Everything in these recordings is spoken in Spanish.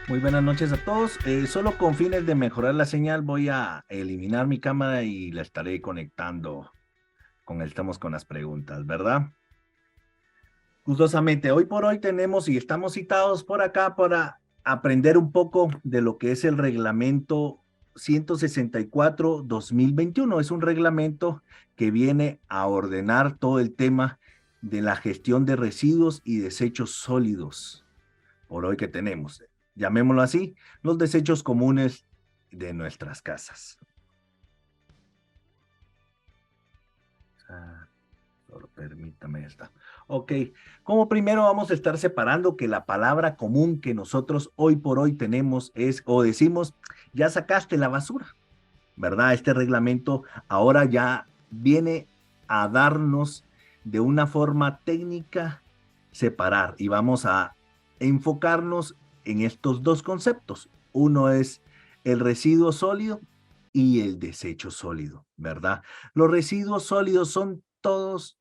Muy buenas noches a todos. Solo con fines de mejorar la señal voy a eliminar mi cámara y la estaré conectando estamos con las preguntas, ¿verdad? Gustosamente, hoy por hoy tenemos y estamos citados por acá para aprender un poco de lo que es el reglamento 164-2021. Es un reglamento que viene a ordenar todo el tema de la gestión de residuos y desechos sólidos por hoy que tenemos. Llamémoslo así, los desechos comunes de nuestras casas. Ah, solo permítame esta. Ok, como primero vamos a estar separando que la palabra común que nosotros hoy por hoy tenemos es o decimos, ya sacaste la basura, ¿verdad? Este reglamento ahora ya viene a darnos de una forma técnica separar y vamos a enfocarnos en estos dos conceptos. Uno es el residuo sólido y el desecho sólido, ¿verdad? Los residuos sólidos son todos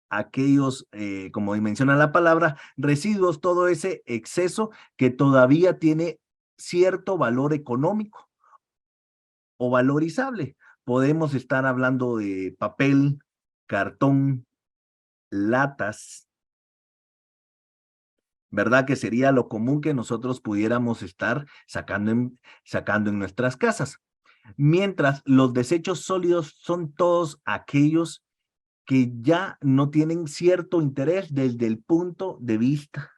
aquellos, como menciona la palabra, residuos, todo ese exceso que todavía tiene cierto valor económico o valorizable. Podemos estar hablando de papel, cartón, latas, ¿verdad? Que sería lo común que nosotros pudiéramos estar sacando en nuestras casas. Mientras los desechos sólidos son todos aquellos que ya no tienen cierto interés desde el punto de vista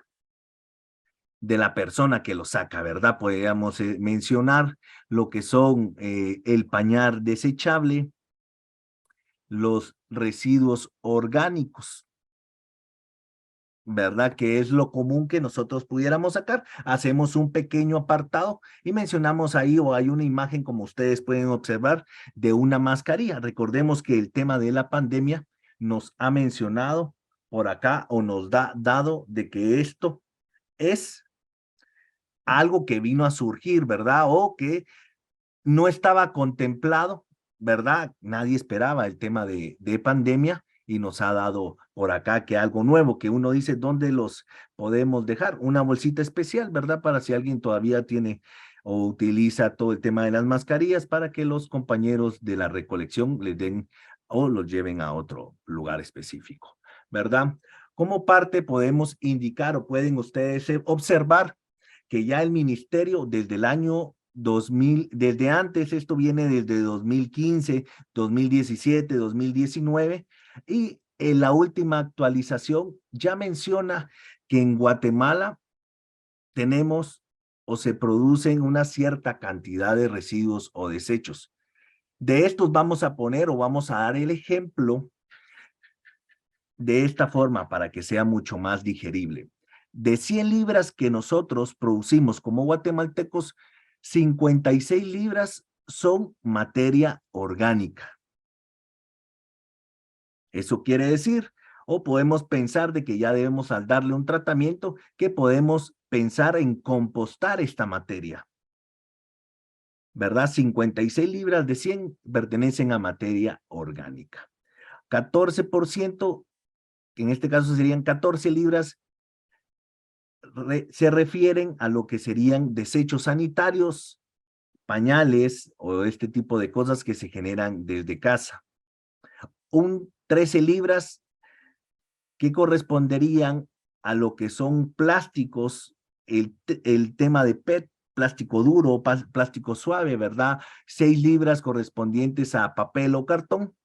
de la persona que lo saca, ¿verdad? Podríamos mencionar lo que son el pañal desechable, los residuos orgánicos, ¿verdad? Que es lo común que nosotros pudiéramos sacar. Hacemos un pequeño apartado y mencionamos ahí o hay una imagen como ustedes pueden observar de una mascarilla. Recordemos que el tema de la pandemia nos ha mencionado por acá o nos da dado de que esto es algo que vino a surgir, ¿verdad? O que no estaba contemplado, ¿verdad? Nadie esperaba el tema de pandemia y nos ha dado por acá que algo nuevo, que uno dice, ¿dónde los podemos dejar? Una bolsita especial, ¿verdad? Para si alguien todavía tiene o utiliza todo el tema de las mascarillas para que los compañeros de la recolección les den o los lleven a otro lugar específico, ¿verdad? Como parte podemos indicar o pueden ustedes observar que ya el ministerio desde el año 2000, desde antes, esto viene desde 2015, 2017, 2019, y en la última actualización ya menciona que en Guatemala tenemos o se producen una cierta cantidad de residuos o desechos. De estos vamos a poner o vamos a dar el ejemplo de esta forma para que sea mucho más digerible. De 100 libras que nosotros producimos como guatemaltecos, 56 libras son materia orgánica. Eso quiere decir, o podemos pensar de que ya debemos al darle un tratamiento, que podemos pensar en compostar esta materia, ¿verdad? 56 libras de 100 pertenecen a materia orgánica. 14%, en este caso serían 14 libras, se refieren a lo que serían desechos sanitarios, pañales o este tipo de cosas que se generan desde casa. Un 13 libras que corresponderían a lo que son plásticos, el tema de PET, plástico duro, plástico suave, ¿verdad? 6 libras correspondientes a papel o cartón.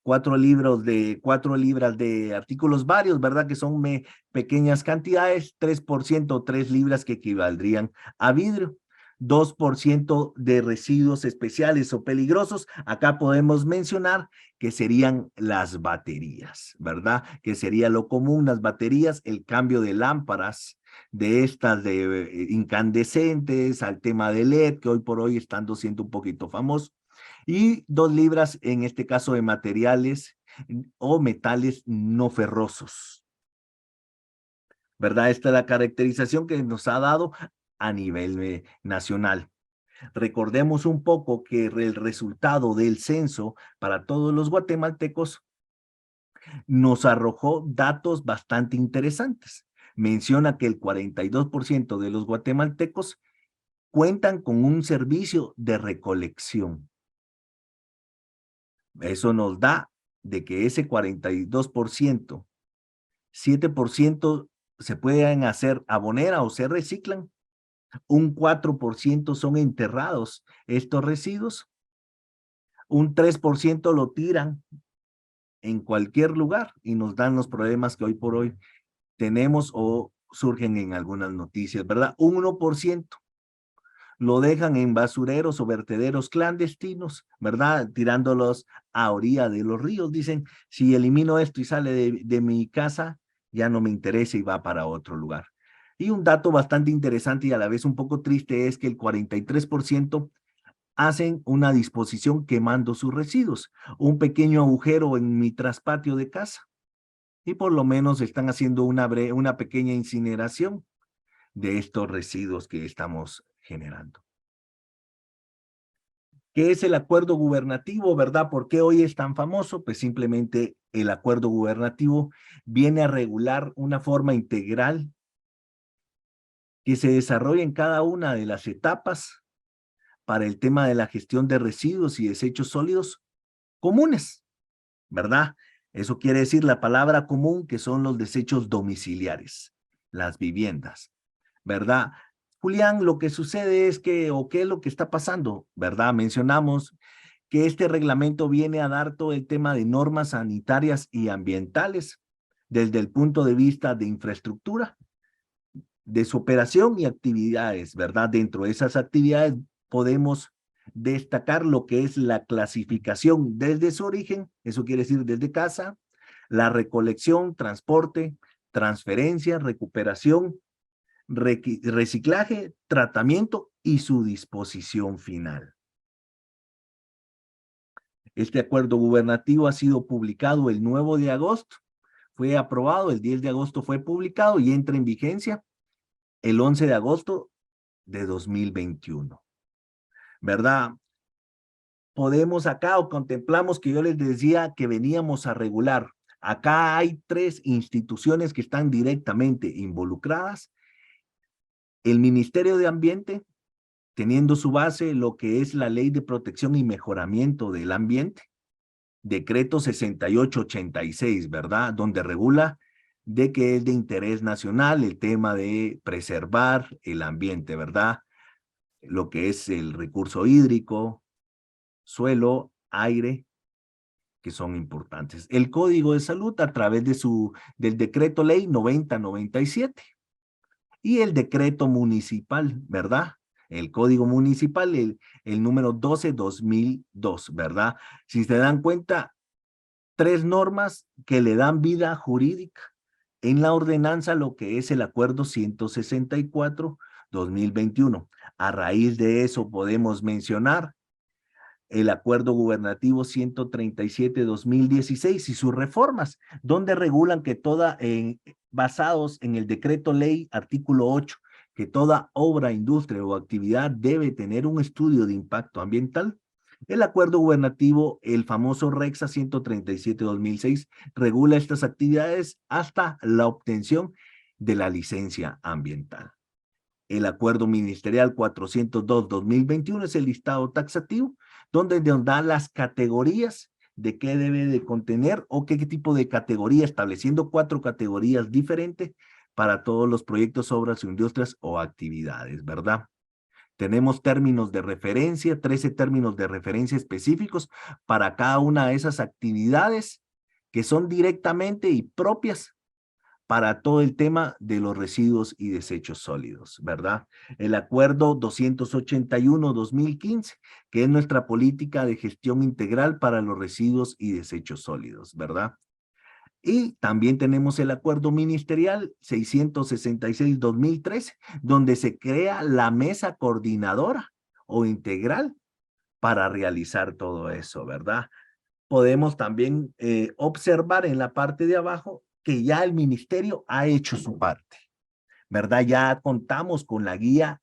4 libras de artículos varios, ¿verdad? Que son pequeñas cantidades, 3%, 3 libras que equivaldrían a vidrio. 2% de residuos especiales o peligrosos. Acá podemos mencionar que serían las baterías, ¿verdad? Que sería lo común, las baterías, el cambio de lámparas de estas de incandescentes al tema de LED, que hoy por hoy están siendo un poquito famosos y 2 libras en este caso de materiales o metales no ferrosos, ¿verdad? Esta es la caracterización que nos ha dado a nivel nacional. Recordemos un poco que el resultado del censo para todos los guatemaltecos nos arrojó datos bastante interesantes. menciona que el 42% de los guatemaltecos cuentan con un servicio de recolección. Eso nos da de que ese 42%, 7% se pueden hacer abonera o se reciclan, un 4% son enterrados estos residuos, un 3% lo tiran en cualquier lugar y nos dan los problemas que hoy por hoy tenemos o surgen en algunas noticias, ¿verdad? Un 1% lo dejan en basureros o vertederos clandestinos, ¿verdad? Tirándolos a orilla de los ríos. Dicen, si elimino esto y sale de mi casa, ya no me interesa y va para otro lugar. Y un dato bastante interesante y a la vez un poco triste es que el 43% hacen una disposición quemando sus residuos, un pequeño agujero en mi traspatio de casa. Y por lo menos están haciendo una pequeña incineración de estos residuos que estamos generando. ¿Qué es el acuerdo gubernativo, verdad? ¿Por qué hoy es tan famoso? Pues simplemente el acuerdo gubernativo viene a regular una forma integral que se desarrolla en cada una de las etapas para el tema de la gestión de residuos y desechos sólidos comunes, ¿verdad? Eso quiere decir la palabra común, que son los desechos domiciliares, las viviendas, ¿verdad? Julián, lo que sucede es que, o qué es lo que está pasando, ¿verdad? Mencionamos que este reglamento viene a dar todo el tema de normas sanitarias y ambientales desde el punto de vista de infraestructura, de su operación y actividades, ¿verdad? Dentro de esas actividades podemos destacar lo que es la clasificación desde su origen, eso quiere decir desde casa, la recolección, transporte, transferencia, recuperación, reciclaje, tratamiento y su disposición final. Este acuerdo gubernativo ha sido publicado el 9 de agosto, fue aprobado, el 10 de agosto fue publicado y entra en vigencia el 11 de agosto de 2021, ¿verdad? Podemos acá o contemplamos que yo les decía que veníamos a regular. Acá hay 3 instituciones que están directamente involucradas. El Ministerio de Ambiente, teniendo su base lo que es la Ley de Protección y Mejoramiento del Ambiente, Decreto 6886, ¿verdad? Donde regula de que es de interés nacional el tema de preservar el ambiente, ¿verdad? Lo que es el recurso hídrico, suelo, aire, que son importantes. El Código de Salud a través del Decreto Ley 9097 y el Decreto Municipal, ¿verdad? El Código Municipal, el número 12-2002, ¿verdad? Si se dan cuenta, 3 normas que le dan vida jurídica en la ordenanza, lo que es el Acuerdo 164-2021. A raíz de eso podemos mencionar el Acuerdo Gubernativo 137-2016 y sus reformas, donde regulan que basados en el Decreto Ley, artículo 8, que toda obra, industria o actividad debe tener un estudio de impacto ambiental. El acuerdo gubernativo, el famoso REXA 137-2006, regula estas actividades hasta la obtención de la licencia ambiental. El acuerdo ministerial 402-2021 es el listado taxativo, donde nos da las categorías de qué debe de contener o qué tipo de categoría, estableciendo 4 categorías diferentes para todos los proyectos, obras, industrias o actividades, ¿verdad? Tenemos términos de referencia, 13 términos de referencia específicos para cada una de esas actividades que son directamente y propias para todo el tema de los residuos y desechos sólidos, ¿verdad? El acuerdo 281-2015, que es nuestra política de gestión integral para los residuos y desechos sólidos, ¿verdad? Y también tenemos el acuerdo ministerial 666-2013, donde se crea la mesa coordinadora o integral para realizar todo eso, ¿verdad? Podemos también observar en la parte de abajo que ya el ministerio ha hecho su parte, ¿verdad? Ya contamos con la guía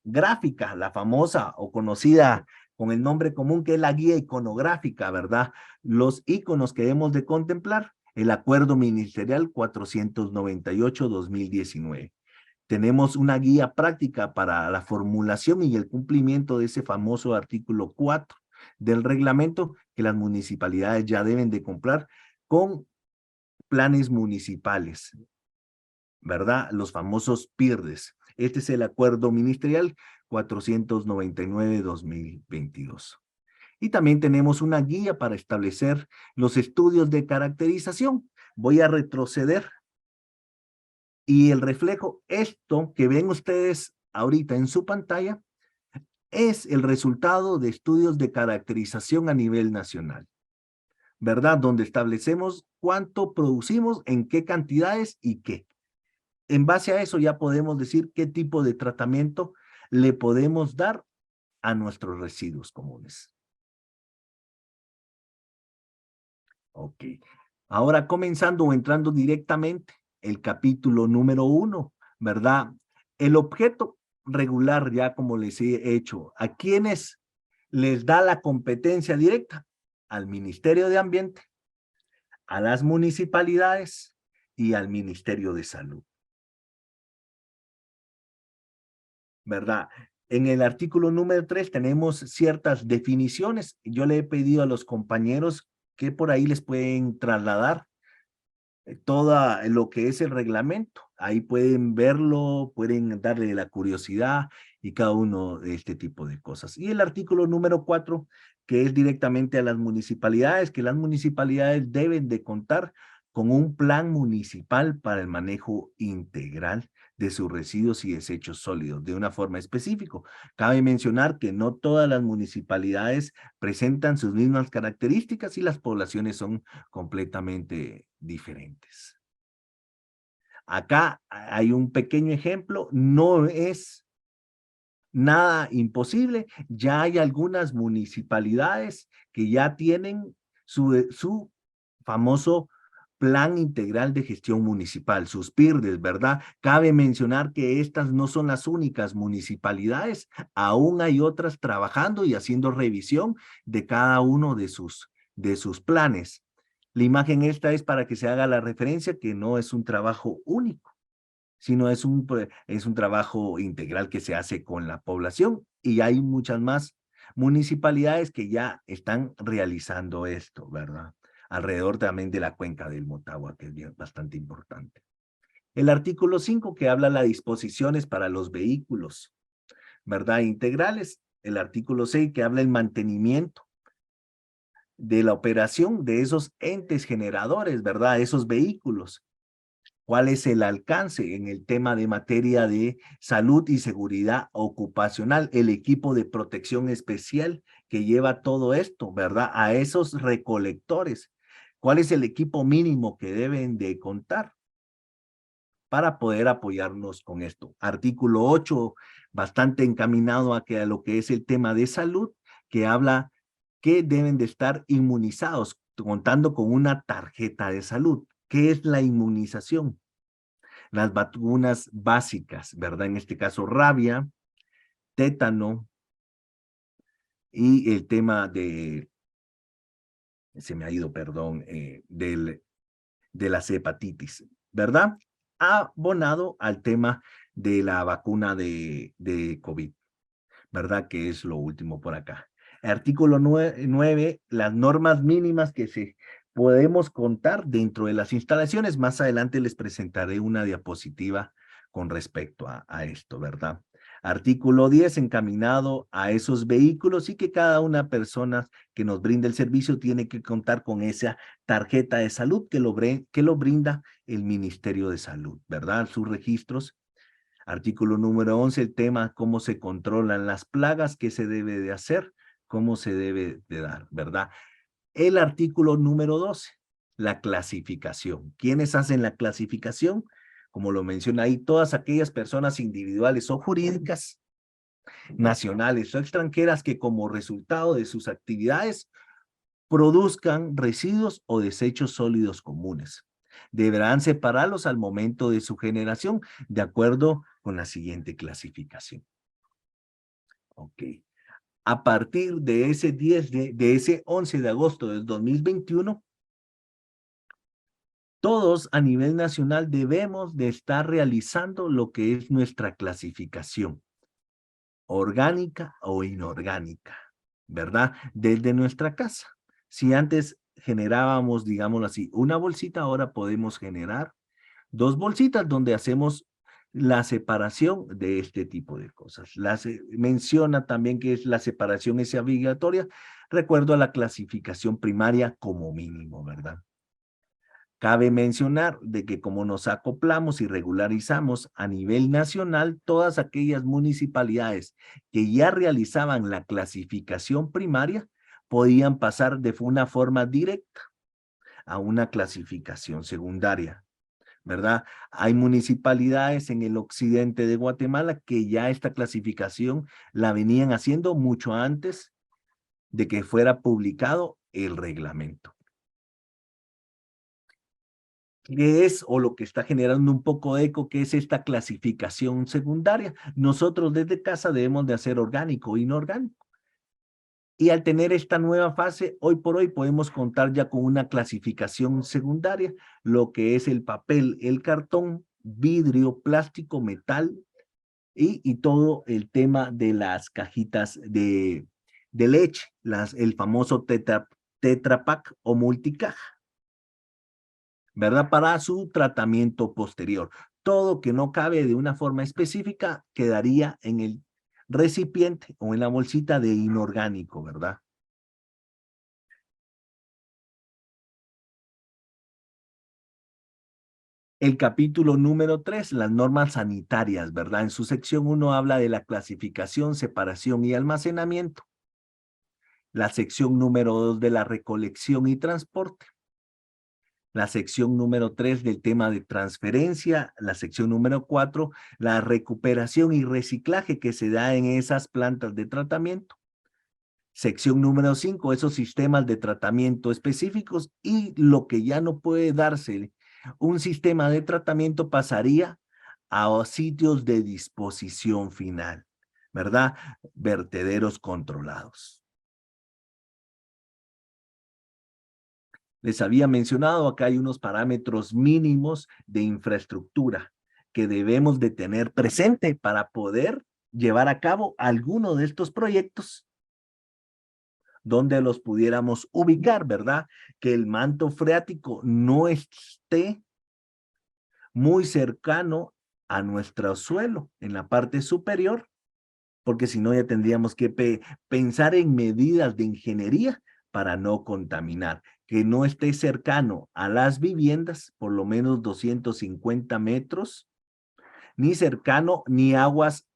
gráfica, la famosa o conocida con el nombre común que es la guía iconográfica, ¿verdad? Los iconos que debemos de contemplar el Acuerdo Ministerial 498-2019. Tenemos una guía práctica para la formulación y el cumplimiento de ese famoso artículo 4 del reglamento que las municipalidades ya deben de comprar con planes municipales, ¿verdad? Los famosos PIRDES. Este es el Acuerdo Ministerial 499-2022. Y también tenemos una guía para establecer los estudios de caracterización. Voy a retroceder y el reflejo, esto que ven ustedes ahorita en su pantalla, es el resultado de estudios de caracterización a nivel nacional, ¿verdad? Donde establecemos cuánto producimos, en qué cantidades y qué. En base a eso ya podemos decir qué tipo de tratamiento le podemos dar a nuestros residuos comunes. Ok. Ahora comenzando o entrando directamente el capítulo número 1, ¿verdad? El objeto regular, ya como les he hecho, ¿a quiénes les da la competencia directa? Al Ministerio de Ambiente, a las municipalidades y al Ministerio de Salud, ¿verdad? En el artículo número 3 tenemos ciertas definiciones. Yo le he pedido a los compañeros que por ahí les pueden trasladar todo lo que es el reglamento. Ahí pueden verlo, pueden darle la curiosidad y cada uno de este tipo de cosas. Y el artículo número 4, que es directamente a las municipalidades, que las municipalidades deben de contar con un plan municipal para el manejo integral de sus residuos y desechos sólidos de una forma específica. Cabe mencionar que no todas las municipalidades presentan sus mismas características y las poblaciones son completamente diferentes. Acá hay un pequeño ejemplo, no es nada imposible, ya hay algunas municipalidades que ya tienen su famoso Plan Integral de Gestión Municipal, sus PIRDES, ¿verdad? Cabe mencionar que estas no son las únicas municipalidades, aún hay otras trabajando y haciendo revisión de cada uno de sus planes. La imagen esta es para que se haga la referencia que no es un trabajo único, sino es un trabajo integral que se hace con la población y hay muchas más municipalidades que ya están realizando esto, ¿verdad? Alrededor también de la cuenca del Motagua, que es bastante importante. El artículo 5 que habla las disposiciones para los vehículos, ¿verdad? Integrales. El artículo 6 que habla el mantenimiento de la operación de esos entes generadores, ¿verdad? Esos vehículos. ¿Cuál es el alcance en el tema de materia de salud y seguridad ocupacional? El equipo de protección especial que lleva todo esto, ¿verdad? A esos recolectores. ¿Cuál es el equipo mínimo que deben de contar para poder apoyarnos con esto? Artículo 8, bastante encaminado a lo que es el tema de salud, que habla que deben de estar inmunizados, contando con una tarjeta de salud. ¿Qué es la inmunización? Las vacunas básicas, ¿verdad? En este caso, rabia, tétano y el tema se me ha ido, perdón, de las hepatitis, ¿verdad? Abonado al tema de la vacuna de COVID, ¿verdad? Que es lo último por acá. Artículo 9, las normas mínimas que se podemos contar dentro de las instalaciones. Más adelante les presentaré una diapositiva con respecto a esto, ¿verdad? Artículo 10, encaminado a esos vehículos y que cada una persona que nos brinda el servicio tiene que contar con esa tarjeta de salud que lo brinda el Ministerio de Salud, ¿verdad? Sus registros. Artículo número 11, el tema cómo se controlan las plagas, qué se debe de hacer, cómo se debe de dar, ¿verdad? El artículo número 12, la clasificación. ¿Quiénes hacen la clasificación? Como lo menciona ahí, todas aquellas personas individuales o jurídicas, nacionales o extranjeras que como resultado de sus actividades produzcan residuos o desechos sólidos comunes. Deberán separarlos al momento de su generación de acuerdo con la siguiente clasificación. Ok. A partir de ese 11 de agosto del 2021, Todos a nivel nacional debemos de estar realizando lo que es nuestra clasificación, orgánica o inorgánica, ¿verdad? Desde nuestra casa. Si antes generábamos, digámoslo así, una bolsita, ahora podemos generar dos bolsitas donde hacemos la separación de este tipo de cosas. Menciona también que es la separación es obligatoria, recuerdo a la clasificación primaria como mínimo, ¿verdad? Cabe mencionar de que como nos acoplamos y regularizamos a nivel nacional, todas aquellas municipalidades que ya realizaban la clasificación primaria podían pasar de una forma directa a una clasificación secundaria, ¿verdad? Hay municipalidades en el occidente de Guatemala que ya esta clasificación la venían haciendo mucho antes de que fuera publicado el reglamento. ¿Qué es o lo que está generando un poco de eco, que es esta clasificación secundaria? Nosotros desde casa debemos de hacer orgánico o inorgánico. Y al tener esta nueva fase, hoy por hoy podemos contar ya con una clasificación secundaria, lo que es el papel, el cartón, vidrio, plástico, metal y todo el tema de las cajitas de leche, el famoso Tetra Pak o multicaja, ¿verdad? Para su tratamiento posterior. Todo que no cabe de una forma específica quedaría en el recipiente o en la bolsita de inorgánico, ¿verdad? El capítulo número 3, las normas sanitarias, ¿verdad? En su sección 1 habla de la clasificación, separación y almacenamiento. La sección número 2 de la recolección y transporte. La sección número 3 del tema de transferencia, la sección número 4, la recuperación y reciclaje que se da en esas plantas de tratamiento. Sección número 5, esos sistemas de tratamiento específicos y lo que ya no puede darse. Un sistema de tratamiento pasaría a sitios de disposición final, ¿verdad? Vertederos controlados. Les había mencionado, acá hay unos parámetros mínimos de infraestructura que debemos de tener presente para poder llevar a cabo alguno de estos proyectos donde los pudiéramos ubicar, ¿verdad? Que el manto freático no esté muy cercano a nuestro suelo en la parte superior, porque si no ya tendríamos que pensar en medidas de ingeniería para no contaminar, que no esté cercano a las viviendas, por lo menos 250 metros, ni cercano ni aguas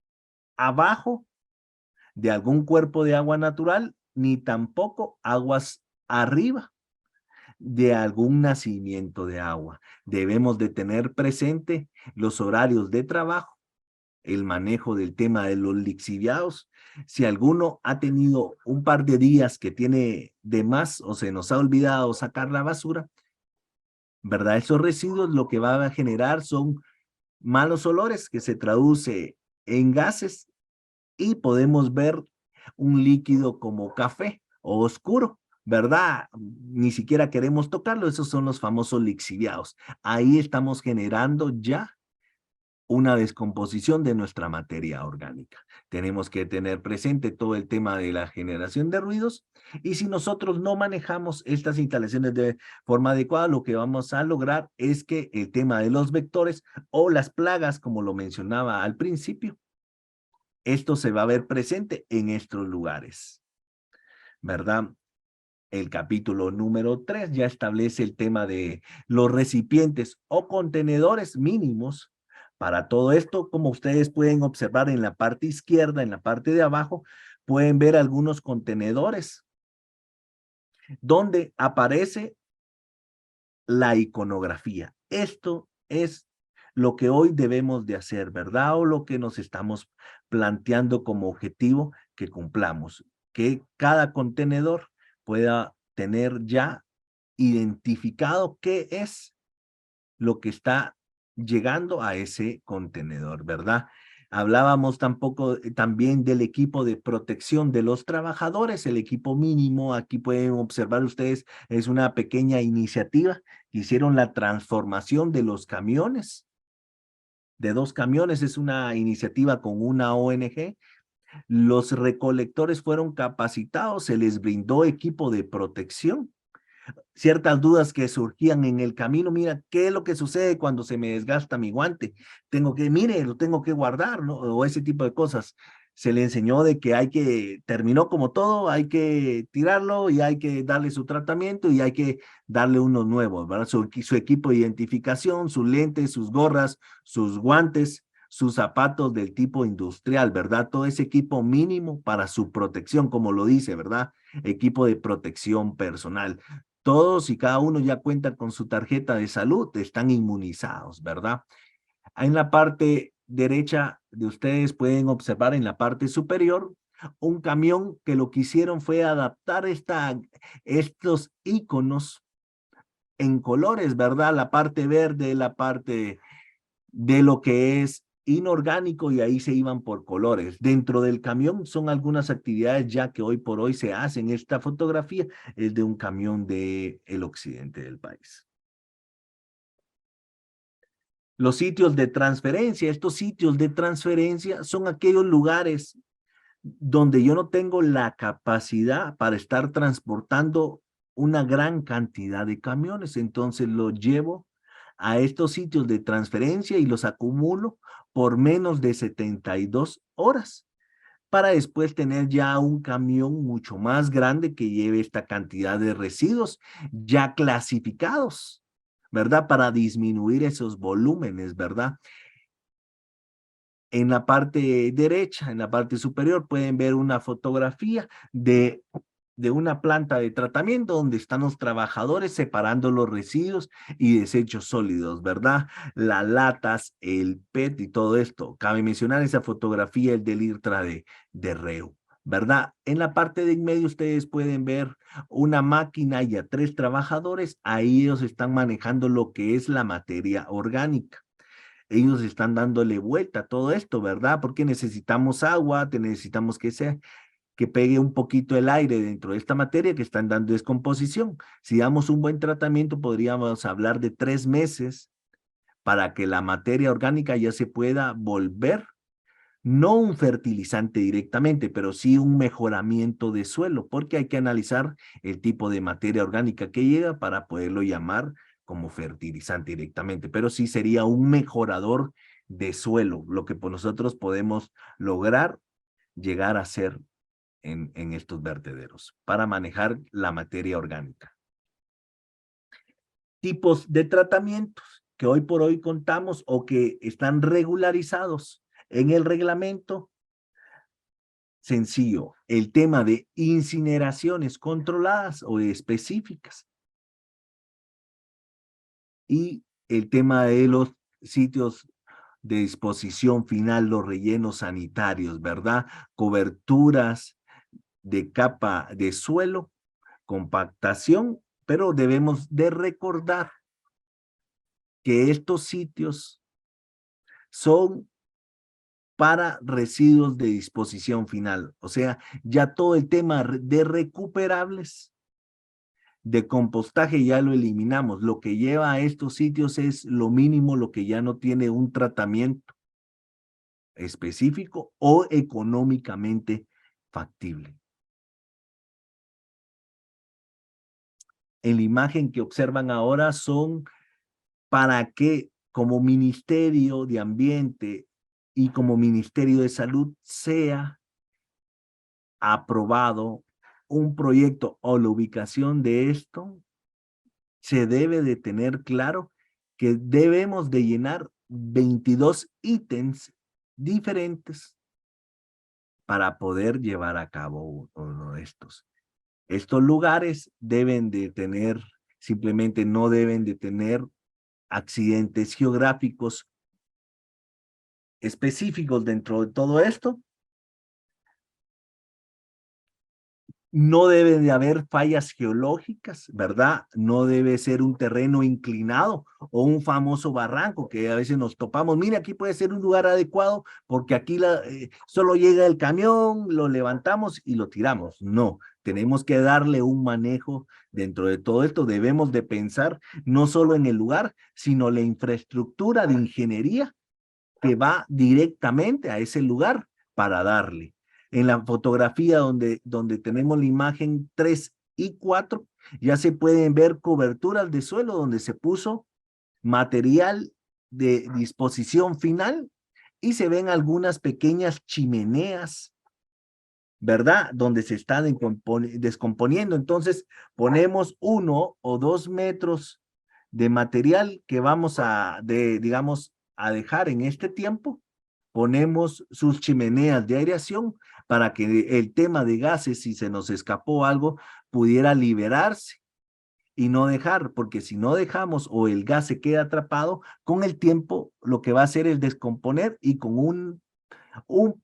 abajo de algún cuerpo de agua natural, ni tampoco aguas arriba de algún nacimiento de agua. Debemos de tener presente los horarios de trabajo, el manejo del tema de los lixiviados. Si alguno ha tenido un par de días que tiene de más o se nos ha olvidado sacar la basura, ¿verdad? Esos residuos lo que va a generar son malos olores que se traduce en gases y podemos ver un líquido como café o oscuro, ¿verdad? Ni siquiera queremos tocarlo, esos son los famosos lixiviados. Ahí estamos generando ya una descomposición de nuestra materia orgánica. Tenemos que tener presente todo el tema de la generación de ruidos y si nosotros no manejamos estas instalaciones de forma adecuada, lo que vamos a lograr es que el tema de los vectores o las plagas, como lo mencionaba al principio, esto se va a ver presente en estos lugares, ¿verdad? El capítulo número 3 ya establece el tema de los recipientes o contenedores mínimos. Para todo esto, como ustedes pueden observar en la parte izquierda, en la parte de abajo, pueden ver algunos contenedores donde aparece la iconografía. Esto es lo que hoy debemos de hacer, ¿verdad? O lo que nos estamos planteando como objetivo que cumplamos. Que cada contenedor pueda tener ya identificado qué es lo que está llegando a ese contenedor, ¿verdad? Hablábamos tampoco también del equipo de protección de los trabajadores, el equipo mínimo, aquí pueden observar ustedes, es una pequeña iniciativa, hicieron la transformación de los camiones, de 2 camiones, es una iniciativa con una ONG. Los recolectores fueron capacitados, se les brindó equipo de protección, ciertas dudas que surgían en el camino. Mira, ¿qué es lo que sucede cuando se me desgasta mi guante? Mire, lo tengo que guardar, ¿no? O ese tipo de cosas. Se le enseñó de que terminó como todo, hay que tirarlo y hay que darle su tratamiento y hay que darle unos nuevos, ¿verdad? Su equipo de identificación, sus lentes, sus gorras, sus guantes, sus zapatos del tipo industrial, ¿verdad? Todo ese equipo mínimo para su protección, como lo dice, ¿verdad? Equipo de protección personal. Todos y cada uno ya cuentan con su tarjeta de salud, están inmunizados, ¿verdad? En la parte derecha de ustedes pueden observar en la parte superior un camión que lo que hicieron fue adaptar estos iconos en colores, ¿verdad? La parte verde, la parte de lo que es inorgánico y ahí se iban por colores. Dentro del camión son algunas actividades ya que hoy por hoy se hacen. Esta fotografía es de un camión del occidente del país. Los sitios de transferencia, estos sitios de transferencia son aquellos lugares donde yo no tengo la capacidad para estar transportando una gran cantidad de camiones, entonces los llevo a estos sitios de transferencia y los acumulo por menos de 72 horas para después tener ya un camión mucho más grande que lleve esta cantidad de residuos ya clasificados, ¿verdad? Para disminuir esos volúmenes, ¿verdad? En la parte derecha, en la parte superior, pueden ver una fotografía de una planta de tratamiento donde están los trabajadores separando los residuos y desechos sólidos, ¿verdad? Las latas, el PET y todo esto. Cabe mencionar esa fotografía, el del IRTRA de Reu, ¿verdad? En la parte de en medio ustedes pueden ver una máquina y a 3 trabajadores. Ahí ellos están manejando lo que es la materia orgánica. Ellos están dándole vuelta a todo esto, ¿verdad? Porque necesitamos agua, necesitamos que pegue un poquito el aire dentro de esta materia que están dando descomposición. Si damos un buen tratamiento, podríamos hablar de 3 meses para que la materia orgánica ya se pueda volver, no un fertilizante directamente, pero sí un mejoramiento de suelo, porque hay que analizar el tipo de materia orgánica que llega para poderlo llamar como fertilizante directamente, pero sí sería un mejorador de suelo, lo que nosotros podemos lograr llegar a ser en estos vertederos para manejar la materia orgánica. Tipos de tratamientos que hoy por hoy contamos o que están regularizados en el reglamento. Sencillo, el tema de incineraciones controladas o específicas y el tema de los sitios de disposición final, los rellenos sanitarios, ¿verdad? Coberturas de capa de suelo, compactación, pero debemos de recordar que estos sitios son para residuos de disposición final. O sea, ya todo el tema de recuperables, de compostaje ya lo eliminamos. Lo que lleva a estos sitios es lo mínimo, lo que ya no tiene un tratamiento específico o económicamente factible. En la imagen que observan ahora son para que como Ministerio de Ambiente y como Ministerio de Salud sea aprobado un proyecto o la ubicación de esto, se debe de tener claro que debemos de llenar 22 ítems diferentes para poder llevar a cabo uno de estos. Estos lugares deben de tener, simplemente no deben de tener accidentes geográficos específicos dentro de todo esto. No debe de haber fallas geológicas, ¿verdad? No debe ser un terreno inclinado o un famoso barranco que a veces nos topamos. Mire, aquí puede ser un lugar adecuado porque aquí solo llega el camión, lo levantamos y lo tiramos. No, tenemos que darle un manejo dentro de todo esto. Debemos de pensar no solo en el lugar, sino la infraestructura de ingeniería que va directamente a ese lugar para darle. En la fotografía donde tenemos la imagen 3 y 4, ya se pueden ver coberturas de suelo donde se puso material de disposición final y se ven algunas pequeñas chimeneas, ¿verdad? Donde se está descomponiendo. Entonces, ponemos 1 o 2 metros de material que vamos digamos, a dejar en este tiempo. Ponemos sus chimeneas de aireación para que el tema de gases, si se nos escapó algo, pudiera liberarse y no dejar, porque si no dejamos o el gas se queda atrapado, con el tiempo lo que va a hacer es descomponer y con un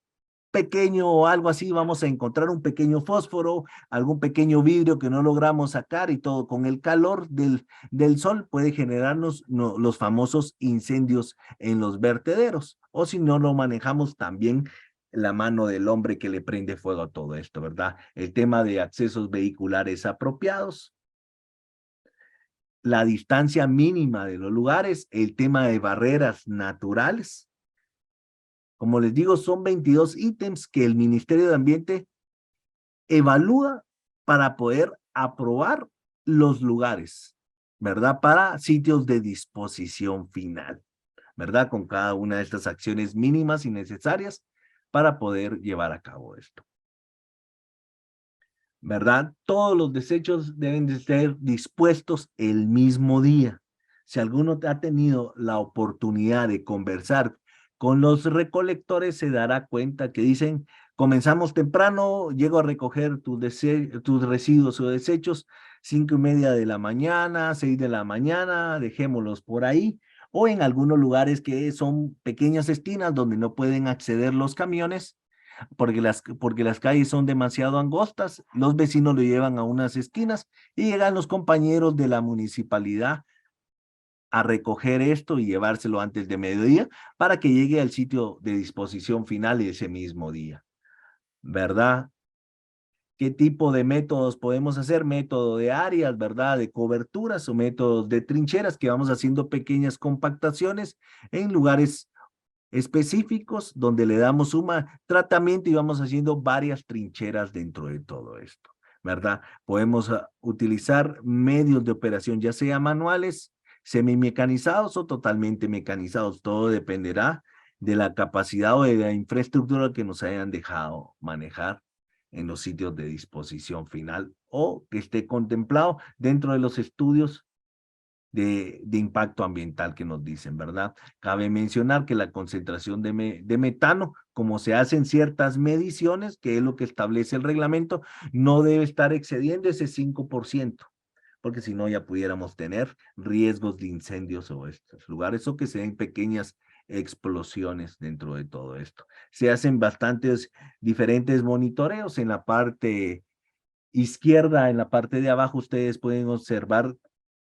pequeño o algo así, vamos a encontrar un pequeño fósforo, algún pequeño vidrio que no logramos sacar y todo con el calor del sol puede generarnos los famosos incendios en los vertederos. O si no lo manejamos también la mano del hombre que le prende fuego a todo esto, ¿verdad? El tema de accesos vehiculares apropiados, la distancia mínima de los lugares, el tema de barreras naturales. Como les digo, son 22 ítems que el Ministerio de Ambiente evalúa para poder aprobar los lugares, ¿verdad? Para sitios de disposición final, ¿verdad? Con cada una de estas acciones mínimas y necesarias para poder llevar a cabo esto, ¿verdad? Todos los desechos deben de ser dispuestos el mismo día. Si alguno ha tenido la oportunidad de conversar con los recolectores, se dará cuenta que dicen, comenzamos temprano, llego a recoger tus residuos o desechos, 5:30 de la mañana, 6 de la mañana, dejémoslos por ahí, o en algunos lugares que son pequeñas esquinas donde no pueden acceder los camiones, porque las calles son demasiado angostas, los vecinos lo llevan a unas esquinas y llegan los compañeros de la municipalidad a recoger esto y llevárselo antes de mediodía para que llegue al sitio de disposición final ese mismo día, ¿verdad? ¿Qué tipo de métodos podemos hacer? Método de áreas, ¿verdad? De coberturas o métodos de trincheras que vamos haciendo pequeñas compactaciones en lugares específicos donde le damos un tratamiento y vamos haciendo varias trincheras dentro de todo esto, ¿verdad? Podemos utilizar medios de operación, ya sea manuales, semimecanizados o totalmente mecanizados. Todo dependerá de la capacidad o de la infraestructura que nos hayan dejado manejar en los sitios de disposición final o que esté contemplado dentro de los estudios de impacto ambiental que nos dicen, ¿verdad? Cabe mencionar que la concentración de metano, como se hacen ciertas mediciones, que es lo que establece el reglamento, no debe estar excediendo ese 5%, porque si no ya pudiéramos tener riesgos de incendios o estos lugares o que se den pequeñas explosiones dentro de todo esto. Se hacen bastantes diferentes monitoreos en la parte izquierda, en la parte de abajo, ustedes pueden observar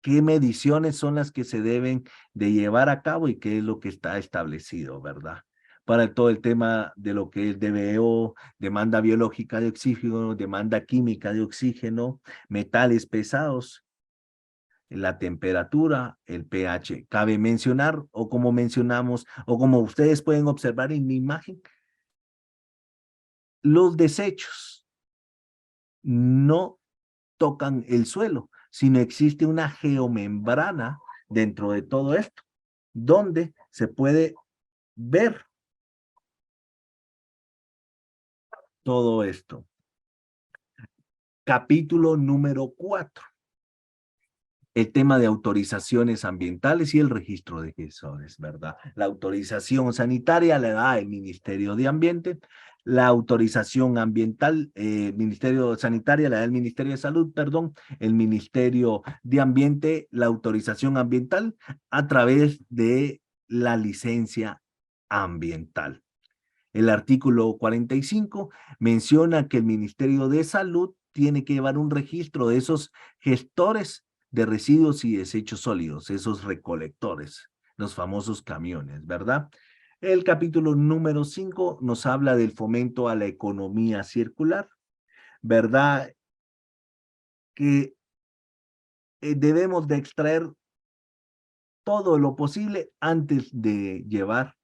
qué mediciones son las que se deben de llevar a cabo y qué es lo que está establecido, ¿verdad? Para todo el tema de lo que es DBO, demanda biológica de oxígeno, demanda química de oxígeno, metales pesados, la temperatura, el pH. Cabe mencionar, o como mencionamos, o como ustedes pueden observar en mi imagen, los desechos no tocan el suelo, sino existe una geomembrana dentro de todo esto, donde se puede ver todo esto. Capítulo número 4. El tema de autorizaciones ambientales y el registro de gesores, ¿verdad? La autorización sanitaria la da el Ministerio de Ambiente, la autorización ambiental, Ministerio Sanitaria la da el Ministerio de Salud, perdón, el Ministerio de Ambiente, la autorización ambiental a través de la licencia ambiental. El artículo 45 menciona que el Ministerio de Salud tiene que llevar un registro de esos gestores de residuos y desechos sólidos, esos recolectores, los famosos camiones, ¿verdad? El capítulo número 5 nos habla del fomento a la economía circular, ¿verdad? Que debemos de extraer todo lo posible antes de llevar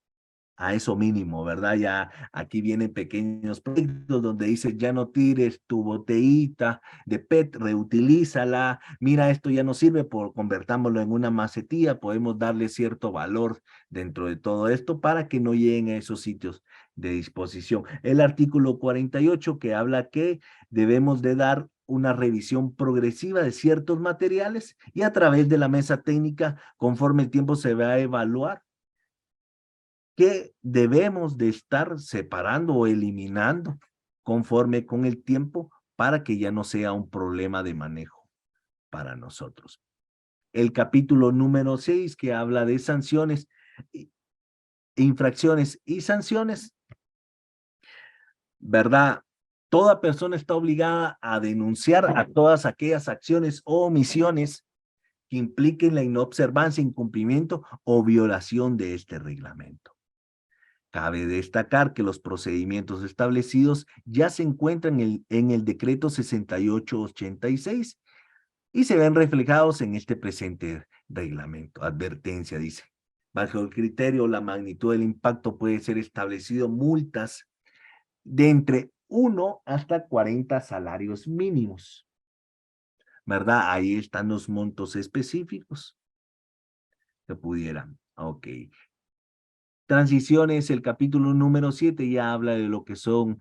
a eso mínimo, ¿verdad? Ya aquí vienen pequeños proyectos donde dice, ya no tires tu botellita de PET, reutilízala, mira, esto ya no sirve, convertámoslo en una macetilla, podemos darle cierto valor dentro de todo esto para que no lleguen a esos sitios de disposición. El artículo 48 que habla que debemos de dar una revisión progresiva de ciertos materiales y a través de la mesa técnica, conforme el tiempo se va a evaluar que debemos de estar separando o eliminando conforme con el tiempo para que ya no sea un problema de manejo para nosotros. El capítulo número 6 que habla de sanciones, infracciones y sanciones, ¿verdad? Toda persona está obligada a denunciar a todas aquellas acciones o omisiones que impliquen la inobservancia, incumplimiento o violación de este reglamento. Cabe destacar que los procedimientos establecidos ya se encuentran en el decreto 6886 y se ven reflejados en este presente reglamento. Advertencia, dice. Bajo el criterio, la magnitud del impacto puede ser establecido multas de entre 1 hasta 40 salarios mínimos. ¿Verdad? Ahí están los montos específicos que pudieran. Ok. Transiciones, el capítulo número 7 ya habla de lo que son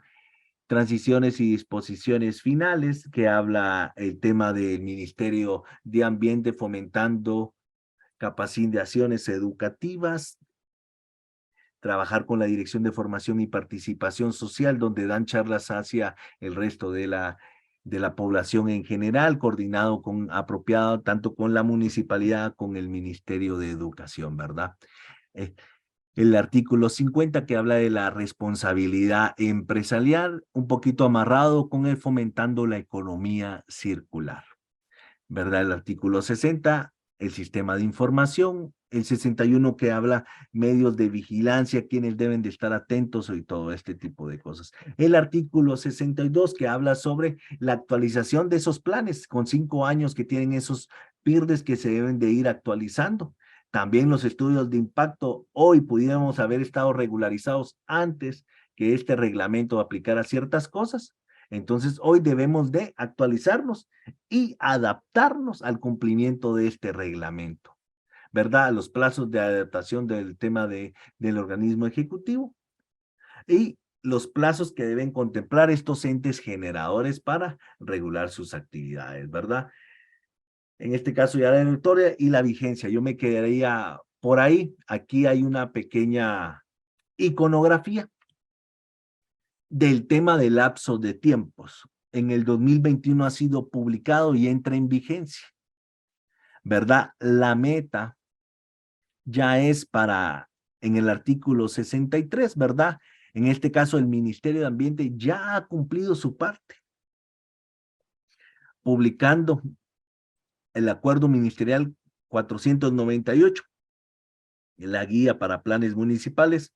transiciones y disposiciones finales, que habla el tema del Ministerio de Ambiente fomentando capacitaciones educativas, trabajar con la Dirección de Formación y Participación Social, donde dan charlas hacia el resto de la población en general, coordinado apropiado tanto con la municipalidad, con el Ministerio de Educación, ¿verdad? El artículo 50 que habla de la responsabilidad empresarial, un poquito amarrado con el fomentando la economía circular, ¿verdad? El artículo 60, el sistema de información, el 61 que habla medios de vigilancia, quienes deben de estar atentos y todo este tipo de cosas. El artículo 62 que habla sobre la actualización de esos planes con 5 años que tienen esos PIRDES que se deben de ir actualizando. También los estudios de impacto hoy pudiéramos haber estado regularizados antes que este reglamento aplicara ciertas cosas. Entonces, hoy debemos de actualizarnos y adaptarnos al cumplimiento de este reglamento, ¿verdad? Los plazos de adaptación del tema del organismo ejecutivo y los plazos que deben contemplar estos entes generadores para regular sus actividades, ¿verdad? En este caso ya la directoria y la vigencia. Yo me quedaría por ahí. Aquí hay una pequeña iconografía del tema del lapso de tiempos. En el 2021 ha sido publicado y entra en vigencia, ¿verdad? La meta ya es en el artículo 63, ¿verdad? En este caso, el Ministerio de Ambiente ya ha cumplido su parte, publicando el Acuerdo Ministerial 498, la Guía para Planes Municipales,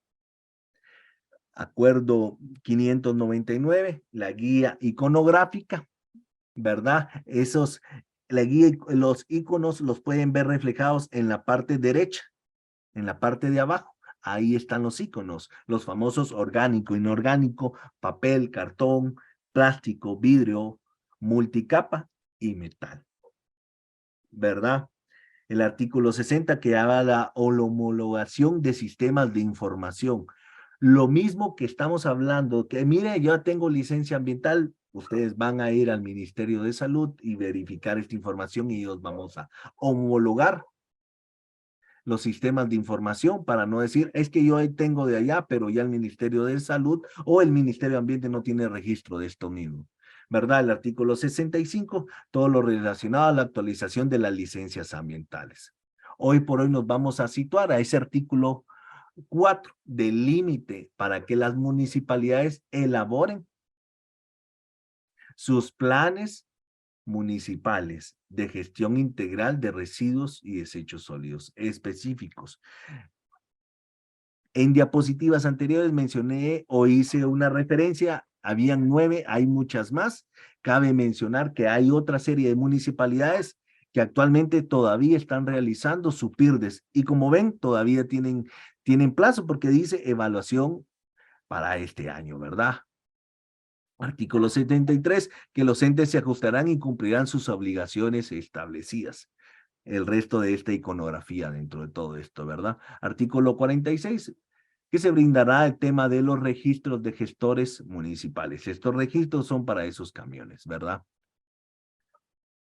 Acuerdo 599, la Guía Iconográfica, ¿verdad? La guía, los iconos los pueden ver reflejados en la parte derecha, en la parte de abajo. Ahí están los iconos, los famosos orgánico, inorgánico, papel, cartón, plástico, vidrio, multicapa y metal, ¿verdad? El artículo 60 que habla de la homologación de sistemas de información. Lo mismo que estamos hablando, que mire, yo tengo licencia ambiental, ustedes van a ir al Ministerio de Salud y verificar esta información y ellos vamos a homologar los sistemas de información para no decir, es que yo tengo de allá, pero ya el Ministerio de Salud o el Ministerio de Ambiente no tiene registro de esto mismo. ¿Verdad? El artículo 65, todo lo relacionado a la actualización de las licencias ambientales. Hoy por hoy nos vamos a situar a ese artículo 4 del límite para que las municipalidades elaboren sus planes municipales de gestión integral de residuos y desechos sólidos específicos. En diapositivas anteriores mencioné o hice una referencia, habían 9, hay muchas más. Cabe mencionar que hay otra serie de municipalidades que actualmente todavía están realizando su PIRDES y como ven, todavía tienen plazo porque dice evaluación para este año, ¿verdad? Artículo 73, que los entes se ajustarán y cumplirán sus obligaciones establecidas. El resto de esta iconografía dentro de todo esto, ¿verdad? Artículo 46, que se brindará el tema de los registros de gestores municipales. Estos registros son para esos camiones, ¿verdad?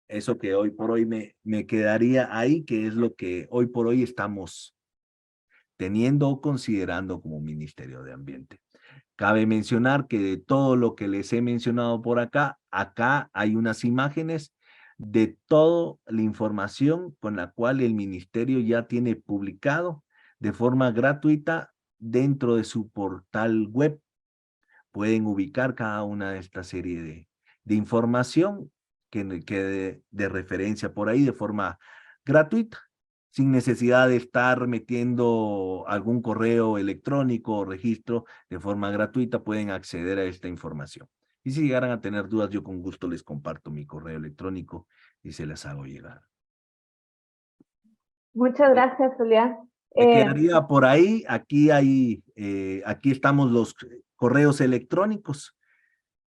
Eso que hoy por hoy me quedaría ahí, que es lo que hoy por hoy estamos teniendo o considerando como Ministerio de Ambiente. Cabe mencionar que de todo lo que les he mencionado por acá, acá hay unas imágenes de toda la información con la cual el ministerio ya tiene publicado de forma gratuita dentro de su portal web. Pueden ubicar cada una de esta serie de información que de referencia por ahí de forma gratuita, sin necesidad de estar metiendo algún correo electrónico o registro de forma gratuita, pueden acceder a esta información. Y si llegaran a tener dudas, yo con gusto les comparto mi correo electrónico y se las hago llegar. Muchas gracias, Julián. Me quedaría por ahí, aquí estamos los correos electrónicos.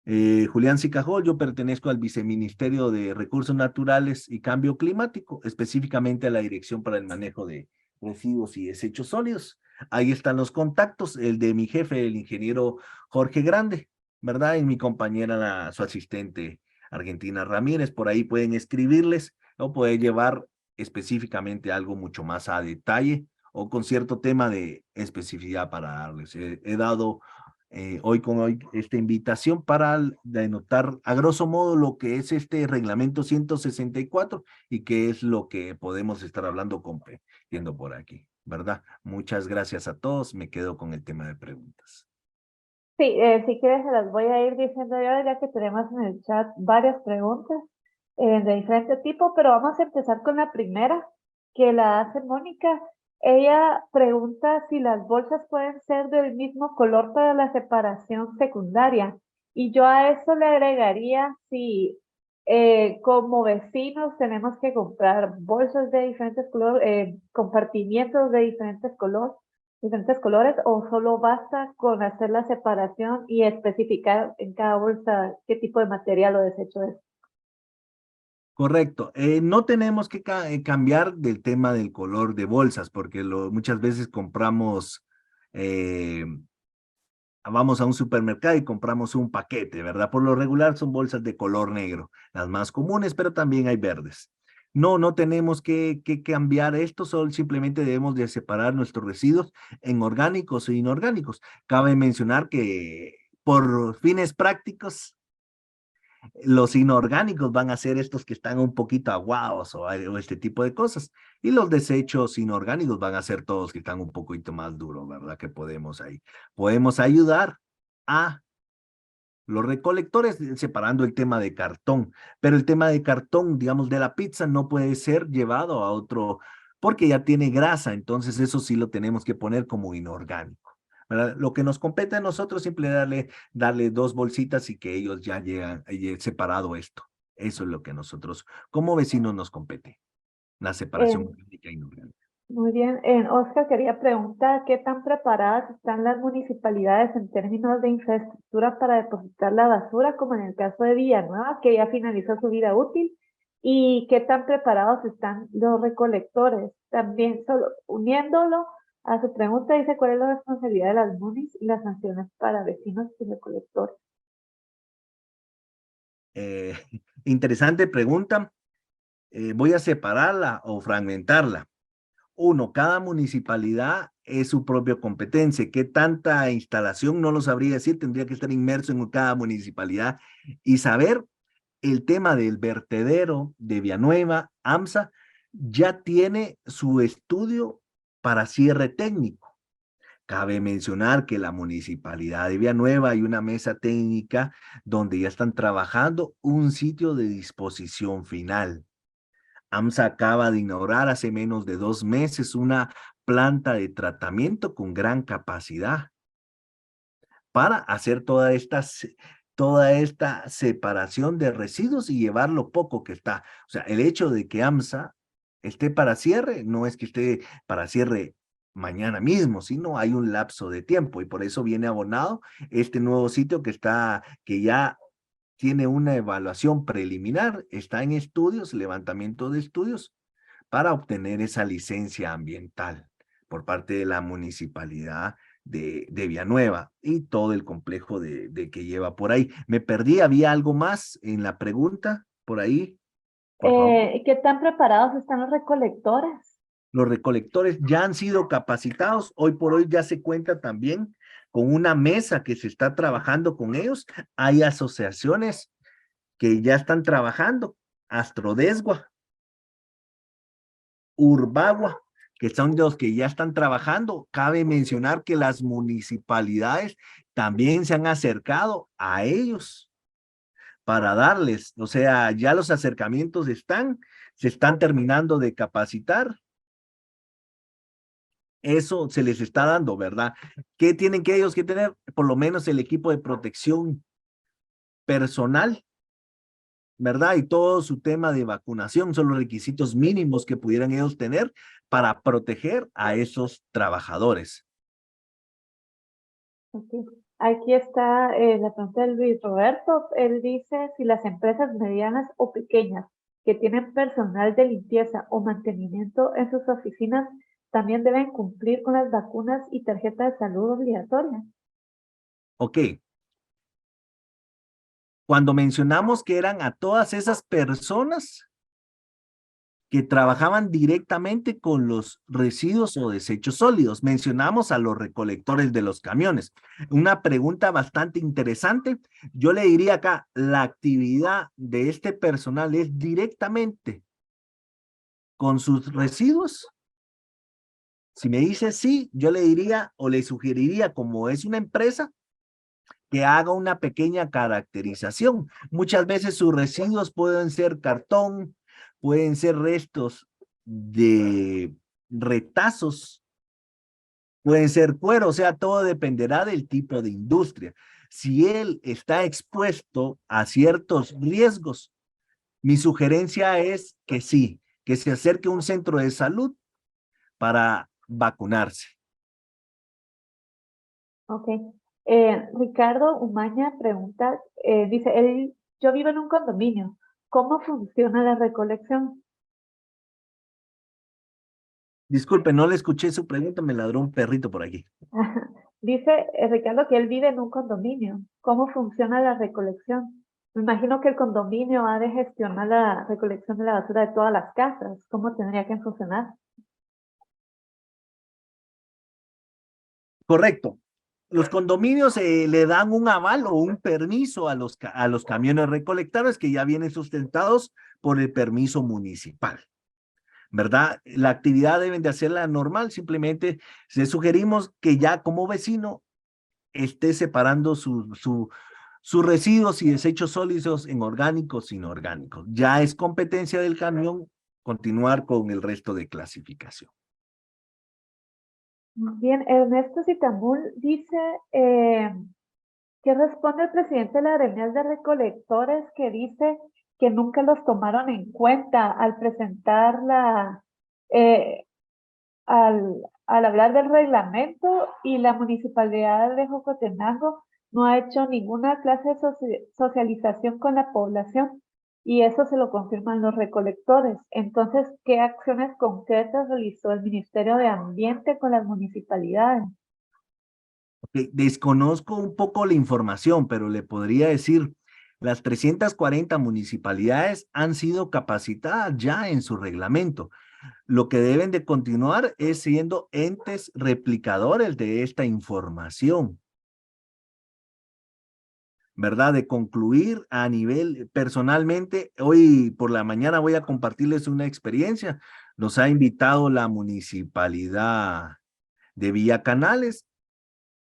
Julián Sicajol, yo pertenezco al Viceministerio de Recursos Naturales y Cambio Climático, específicamente a la Dirección para el Manejo de Residuos y Desechos Sólidos. Ahí están los contactos, el de mi jefe, el ingeniero Jorge Grande, ¿verdad? Y mi compañera, su asistente Argentina Ramírez, por ahí pueden escribirles o pueden llevar específicamente algo mucho más a detalle o con cierto tema de especificidad para darles. He dado hoy con hoy esta invitación para denotar a grosso modo lo que es este reglamento 164 y qué es lo que podemos estar hablando compartiendo por aquí, ¿verdad? Muchas gracias a todos, me quedo con el tema de preguntas. Sí, si quieres se las voy a ir diciendo yo, ya que tenemos en el chat varias preguntas de diferente tipo, pero vamos a empezar con la primera, que la hace Mónica. Ella pregunta si las bolsas pueden ser del mismo color para la separación secundaria. Y yo a eso le agregaría si como vecinos tenemos que comprar bolsas de diferentes colores, compartimientos de diferentes colores, o solo basta con hacer la separación y especificar en cada bolsa qué tipo de material o desecho es. Correcto. No tenemos que cambiar del tema del color de bolsas, porque muchas veces compramos, vamos a un supermercado y compramos un paquete, ¿verdad? Por lo regular son bolsas de color negro, las más comunes, pero también hay verdes. No tenemos que cambiar esto, solo simplemente debemos de separar nuestros residuos en orgánicos e inorgánicos. Cabe mencionar que por fines prácticos, los inorgánicos van a ser estos que están un poquito aguados o este tipo de cosas. Y los desechos inorgánicos van a ser todos que están un poquito más duros, ¿verdad? Que podemos ayudar a los recolectores separando el tema de cartón, pero el tema de cartón, digamos, de la pizza no puede ser llevado a otro porque ya tiene grasa, entonces eso sí lo tenemos que poner como inorgánico. ¿Verdad? Lo que nos compete a nosotros siempre darle 2 bolsitas y que ellos ya llegan separado esto. Eso es lo que nosotros como vecinos nos compete, la separación Eh, orgánica e inorgánica. Muy bien. Oscar quería preguntar qué tan preparadas están las municipalidades en términos de infraestructura para depositar la basura, como en el caso de Villanueva, que ya finalizó su vida útil, y qué tan preparados están los recolectores. También, solo uniéndolo a su pregunta, dice cuál es la responsabilidad de las munis y las sanciones para vecinos y recolectores. Eh, Interesante pregunta. Voy a separarla o fragmentarla. Uno, cada municipalidad es su propia competencia. ¿Qué tanta instalación? No lo sabría decir. Tendría que estar inmerso en cada municipalidad y saber el tema del vertedero de Villanueva, AMSA, ya tiene su estudio para cierre técnico. Cabe mencionar que la Municipalidad de Villanueva hay una mesa técnica donde ya están trabajando un sitio de disposición final. AMSA acaba de inaugurar hace menos de 2 meses una planta de tratamiento con gran capacidad para hacer toda esta separación de residuos y llevar lo poco que está. O sea, el hecho de que AMSA esté para cierre, no es que esté para cierre mañana mismo, sino hay un lapso de tiempo y por eso viene abonado este nuevo sitio que ya tiene una evaluación preliminar, está en estudios, levantamiento de estudios para obtener esa licencia ambiental por parte de la municipalidad de Villanueva y todo el complejo de que lleva por ahí. Me perdí, ¿había algo más en la pregunta por ahí? Por favor. ¿Qué tan preparados están los recolectores? Los recolectores ya han sido capacitados, hoy por hoy ya se cuenta también con una mesa que se está trabajando con ellos. Hay asociaciones que ya están trabajando, Astrodesgua, Urbagua, que son los que ya están trabajando. Cabe mencionar que las municipalidades también se han acercado a ellos para darles, o sea, ya los acercamientos se están terminando de capacitar. Eso se les está dando, ¿verdad? ¿Qué tienen que ellos que tener? Por lo menos el equipo de protección personal, ¿verdad? Y todo su tema de vacunación son los requisitos mínimos que pudieran ellos tener para proteger a esos trabajadores. Ok. Aquí está la pregunta de Luis Roberto. Él dice si las empresas medianas o pequeñas que tienen personal de limpieza o mantenimiento en sus oficinas también deben cumplir con las vacunas y tarjeta de salud obligatoria. Ok, cuando mencionamos que eran a todas esas personas que trabajaban directamente con los residuos o desechos sólidos. Mencionamos a los recolectores de los camiones. Una pregunta bastante interesante. Yo le diría acá, la actividad de este personal es directamente con sus residuos. Si me dice sí, yo le diría o le sugeriría, como es una empresa, que haga una pequeña caracterización. Muchas veces sus residuos pueden ser cartón, pueden ser restos de retazos, pueden ser cuero, o sea, todo dependerá del tipo de industria. Si él está expuesto a ciertos riesgos, mi sugerencia es que sí, que se acerque a un centro de salud para vacunarse. Ok. Ricardo Umaña pregunta, dice, yo vivo en un condominio. ¿Cómo funciona la recolección? Disculpe, no le escuché su pregunta, me ladró un perrito por aquí. Dice Ricardo que él vive en un condominio. ¿Cómo funciona la recolección? Me imagino que el condominio ha de gestionar la recolección de la basura de todas las casas. ¿Cómo tendría que funcionar? Correcto. Los condominios le dan un aval o un permiso a los camiones recolectores que ya vienen sustentados por el permiso municipal, ¿verdad? La actividad deben de hacerla normal, simplemente les sugerimos que ya como vecino esté separando sus residuos y desechos sólidos en orgánicos e inorgánicos. Ya es competencia del camión continuar con el resto de clasificación. Bien, Ernesto Zitamul dice que responde el presidente de la gremial de recolectores que dice que nunca los tomaron en cuenta al presentar eh, al hablar del reglamento y la municipalidad de Jocotenango no ha hecho ninguna clase de socialización con la población y eso se lo confirman los recolectores. Entonces, ¿qué acciones concretas realizó el Ministerio de Ambiente con las municipalidades? Desconozco un poco la información, pero le podría decir, las 340 municipalidades han sido capacitadas ya en su reglamento. Lo que deben de continuar es siendo entes replicadores de esta información, ¿verdad? De concluir a nivel personalmente, hoy por la mañana voy a compartirles una experiencia. Nos ha invitado la municipalidad de Villa Canales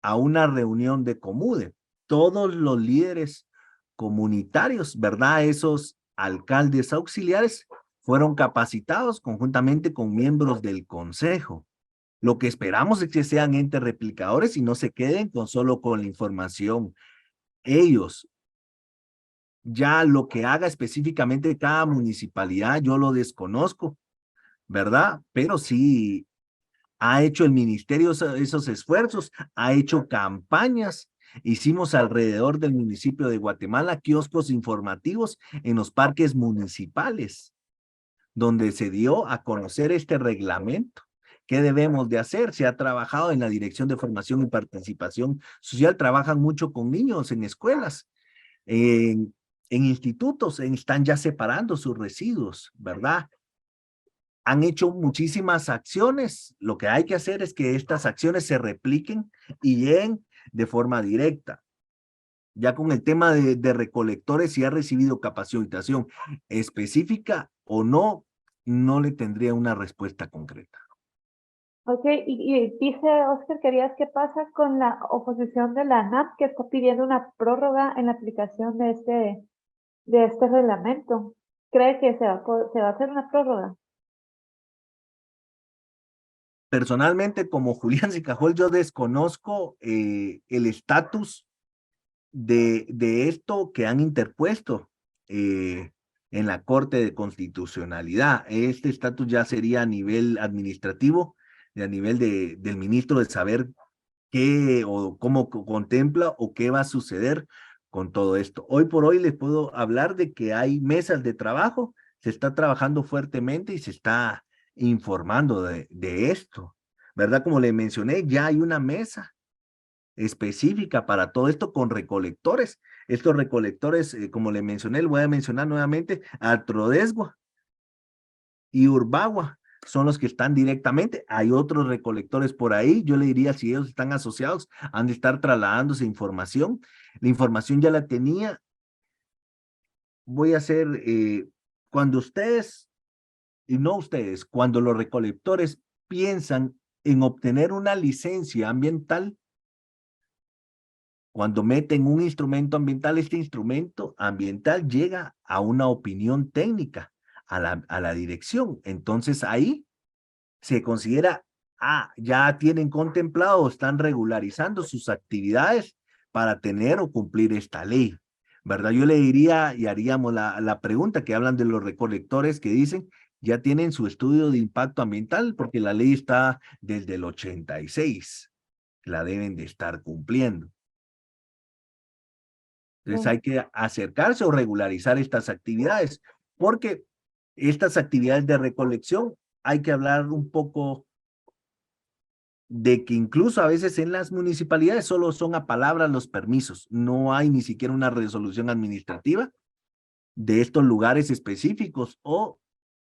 a una reunión de Comude. Todos los líderes comunitarios, ¿verdad? Esos alcaldes auxiliares fueron capacitados conjuntamente con miembros del consejo. Lo que esperamos es que sean entes replicadores y no se queden solo con la información. Ellos, ya lo que haga específicamente cada municipalidad, yo lo desconozco, ¿verdad? Pero sí ha hecho el ministerio esos esfuerzos, ha hecho campañas. Hicimos alrededor del municipio de Guatemala kioscos informativos en los parques municipales, donde se dio a conocer este reglamento. ¿Qué debemos de hacer? Se ha trabajado en la Dirección de Formación y Participación Social, trabajan mucho con niños en escuelas, en institutos, están ya separando sus residuos, ¿verdad? Han hecho muchísimas acciones. Lo que hay que hacer es que estas acciones se repliquen y lleguen de forma directa. Ya con el tema de recolectores, si ha recibido capacitación específica o no, no le tendría una respuesta concreta. Ok, y dice Oscar, querías qué pasa con la oposición de la ANAP que está pidiendo una prórroga en la aplicación de este reglamento. ¿Cree que se va a hacer una prórroga? Personalmente, como Julián Sicajol, yo desconozco el estatus de esto que han interpuesto en la Corte de Constitucionalidad. Este estatus ya sería a nivel administrativo, a nivel del ministro de saber qué o cómo contempla o qué va a suceder con todo esto. Hoy por hoy les puedo hablar de que hay mesas de trabajo, se está trabajando fuertemente y se está informando de esto, ¿verdad? Como le mencioné, ya hay una mesa específica para todo esto con recolectores. Estos recolectores, como le mencioné, le voy a mencionar nuevamente, Altrodesgua y Urbagua son los que están directamente. Hay otros recolectores por ahí. Yo le diría, si ellos están asociados, han de estar trasladándose información. La información ya la tenía. Voy a hacer, cuando ustedes, y no ustedes, cuando los recolectores piensan en obtener una licencia ambiental, cuando meten un instrumento ambiental, este instrumento ambiental llega a una opinión técnica, a la dirección. Entonces ahí se considera, ya tienen contemplado, están regularizando sus actividades para tener o cumplir esta ley, ¿verdad? Yo le diría y haríamos la pregunta que hablan de los recolectores que dicen, ya tienen su estudio de impacto ambiental porque la ley está desde el 86, la deben de estar cumpliendo. Entonces hay que acercarse o regularizar estas actividades, porque estas actividades de recolección hay que hablar un poco de que incluso a veces en las municipalidades solo son a palabras los permisos, no hay ni siquiera una resolución administrativa de estos lugares específicos o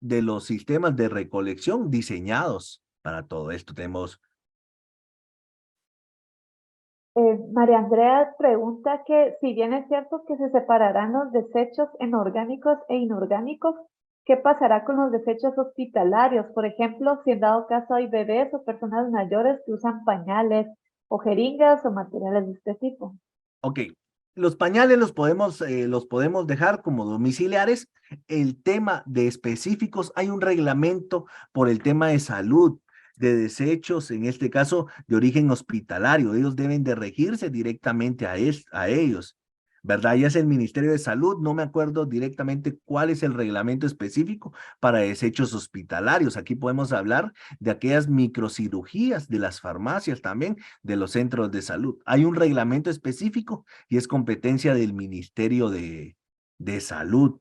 de los sistemas de recolección diseñados para todo esto. Tenemos María Andrea pregunta que si bien es cierto que se separarán los desechos en orgánicos e inorgánicos, ¿qué pasará con los desechos hospitalarios? Por ejemplo, si en dado caso hay bebés o personas mayores que usan pañales o jeringas o materiales de este tipo. Ok, los pañales los podemos dejar como domiciliares. El tema de específicos, hay un reglamento por el tema de salud, de desechos, en este caso de origen hospitalario. Ellos deben de regirse directamente a ellos, ¿verdad? Ya es el Ministerio de Salud, no me acuerdo directamente cuál es el reglamento específico para desechos hospitalarios. Aquí podemos hablar de aquellas microcirugías de las farmacias también, de los centros de salud. Hay un reglamento específico y es competencia del Ministerio de Salud.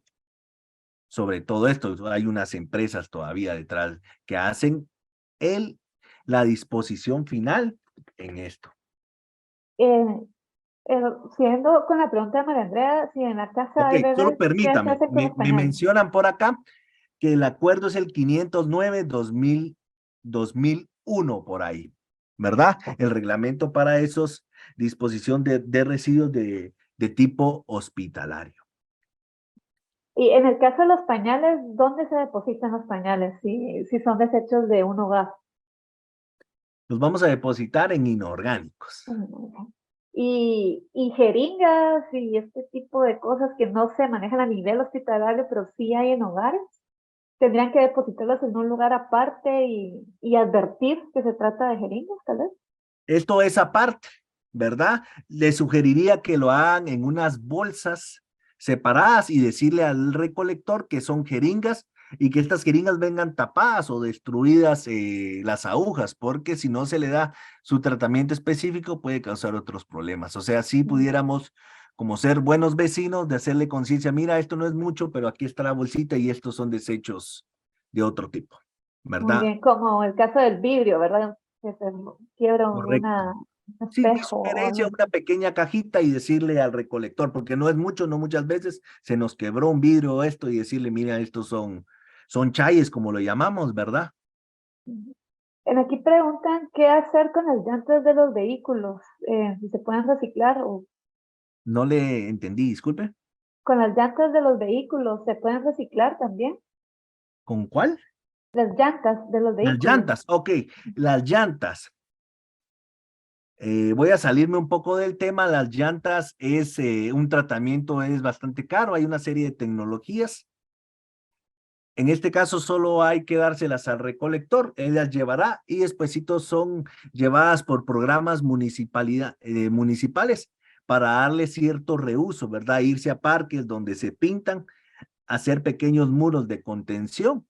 Sobre todo esto, hay unas empresas todavía detrás que hacen el, la disposición final en esto. Eh, eh, Siguiendo con la pregunta de María Andrea, si en la casa Ok, hay solo bebés, ¿qué se permítame, hace con los me pañales? mencionan por acá que el acuerdo es el 509 2001 por ahí, ¿verdad? El reglamento para esos disposición de residuos de tipo hospitalario. Y en el caso de los pañales, ¿dónde se depositan los pañales si son desechos de un hogar? Los vamos a depositar en inorgánicos. Y jeringas y este tipo de cosas que no se manejan a nivel hospitalario, pero sí hay en hogares. Tendrían que depositarlas en un lugar aparte y advertir que se trata de jeringas, tal vez. Esto es aparte, ¿verdad? Le sugeriría que lo hagan en unas bolsas separadas y decirle al recolector que son jeringas y que estas jeringas vengan tapadas o destruidas las agujas, porque si no se le da su tratamiento específico puede causar otros problemas. O sea, si pudiéramos como ser buenos vecinos de hacerle conciencia, mira, esto no es mucho, pero aquí está la bolsita y estos son desechos de otro tipo, Muy ¿verdad? bien, como el caso del vidrio, ¿verdad? Que se quiebra Correcto. un Sí, mi espejo o sugerencia, algo. una pequeña cajita y decirle al recolector, porque no es mucho, no muchas veces se nos quebró un vidrio o esto y decirle, mira, estos son chayes, como lo llamamos, ¿verdad? Aquí preguntan qué hacer con las llantas de los vehículos, si se pueden reciclar o No le entendí, disculpe. con las llantas de los vehículos, ¿se pueden reciclar también? ¿Con cuál? Las llantas de los Las vehículos. llantas, ok, las llantas. Voy a salirme un poco del tema, las llantas es un tratamiento, es bastante caro, hay una serie de tecnologías. En este caso solo hay que dárselas al recolector, él las llevará y despuesitos son llevadas por programas municipales para darle cierto reuso, ¿verdad? Irse a parques donde se pintan, hacer pequeños muros de contención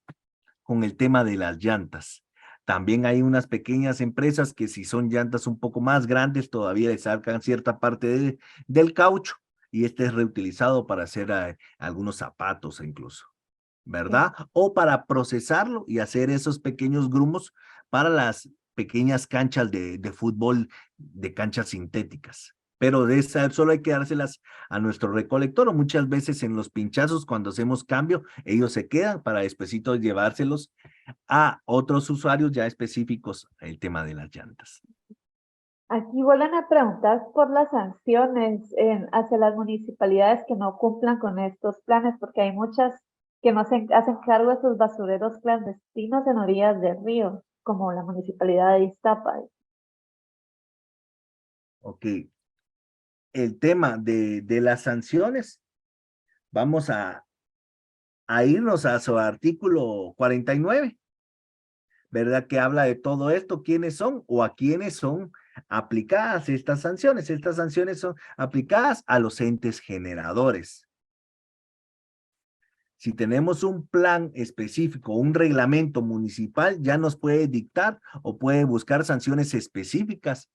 con el tema de las llantas. También hay unas pequeñas empresas que si son llantas un poco más grandes todavía le sacan cierta parte del caucho y este es reutilizado para hacer algunos zapatos incluso. ¿Verdad? O para procesarlo y hacer esos pequeños grumos para las pequeñas canchas de fútbol, de canchas sintéticas. Pero de esa solo hay que dárselas a nuestro recolector o muchas veces en los pinchazos cuando hacemos cambio, ellos se quedan para despuesito llevárselos a otros usuarios ya específicos el tema de las llantas. Aquí vuelven a preguntar por las sanciones hacia las municipalidades que no cumplan con estos planes, porque hay muchas que no se hacen cargo de sus basureros clandestinos en orillas del río, como la municipalidad de Iztapa. Ok, el tema de las sanciones, vamos a irnos a su artículo 49. ¿Verdad? Que habla de todo esto, quiénes son o a quiénes son aplicadas estas sanciones. Estas sanciones son aplicadas a los entes generadores. Si tenemos un plan específico, un reglamento municipal, ya nos puede dictar o puede buscar sanciones específicas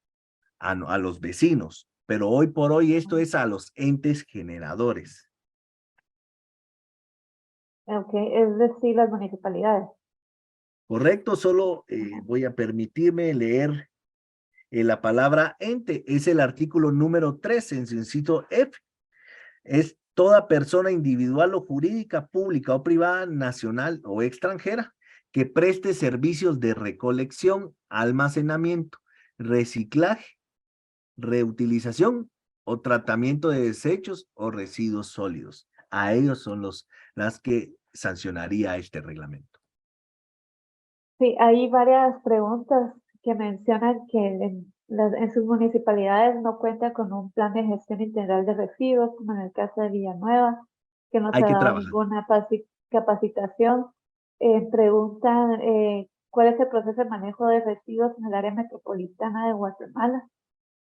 a los vecinos. Pero hoy por hoy esto es a los entes generadores. Ok, es decir, las municipalidades. ¿Correcto? Solo voy a permitirme leer la palabra ente. Es el artículo número 3 en su inciso F. Es toda persona individual o jurídica, pública o privada, nacional o extranjera, que preste servicios de recolección, almacenamiento, reciclaje, reutilización o tratamiento de desechos o residuos sólidos. A ellos son las que sancionaría este reglamento. Sí, hay varias preguntas que mencionan que en sus municipalidades no cuentan con un plan de gestión integral de residuos, como en el caso de Villanueva, que no se Hay ha que dado trabajar. ninguna capacitación. Preguntan cuál es el proceso de manejo de residuos en el área metropolitana de Guatemala.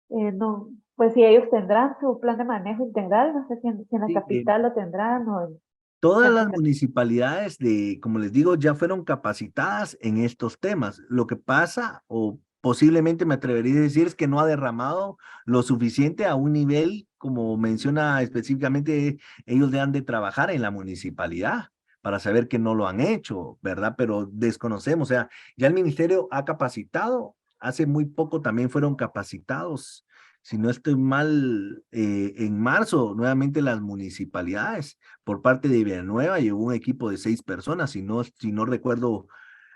No, pues si ellos tendrán su plan de manejo integral, no sé si en la Sí, capital lo tendrán o en todas las Zacatecas. municipalidades como les digo, ya fueron capacitadas en estos temas. Lo que pasa, o posiblemente me atrevería a decir, es que no ha derramado lo suficiente a un nivel, como menciona específicamente, ellos deben de trabajar en la municipalidad para saber que no lo han hecho, ¿verdad? Pero desconocemos, o sea, ya el ministerio ha capacitado, hace muy poco también fueron capacitados, si no estoy mal, en marzo, nuevamente las municipalidades por parte de Villanueva llegó un equipo de 6 personas, si no recuerdo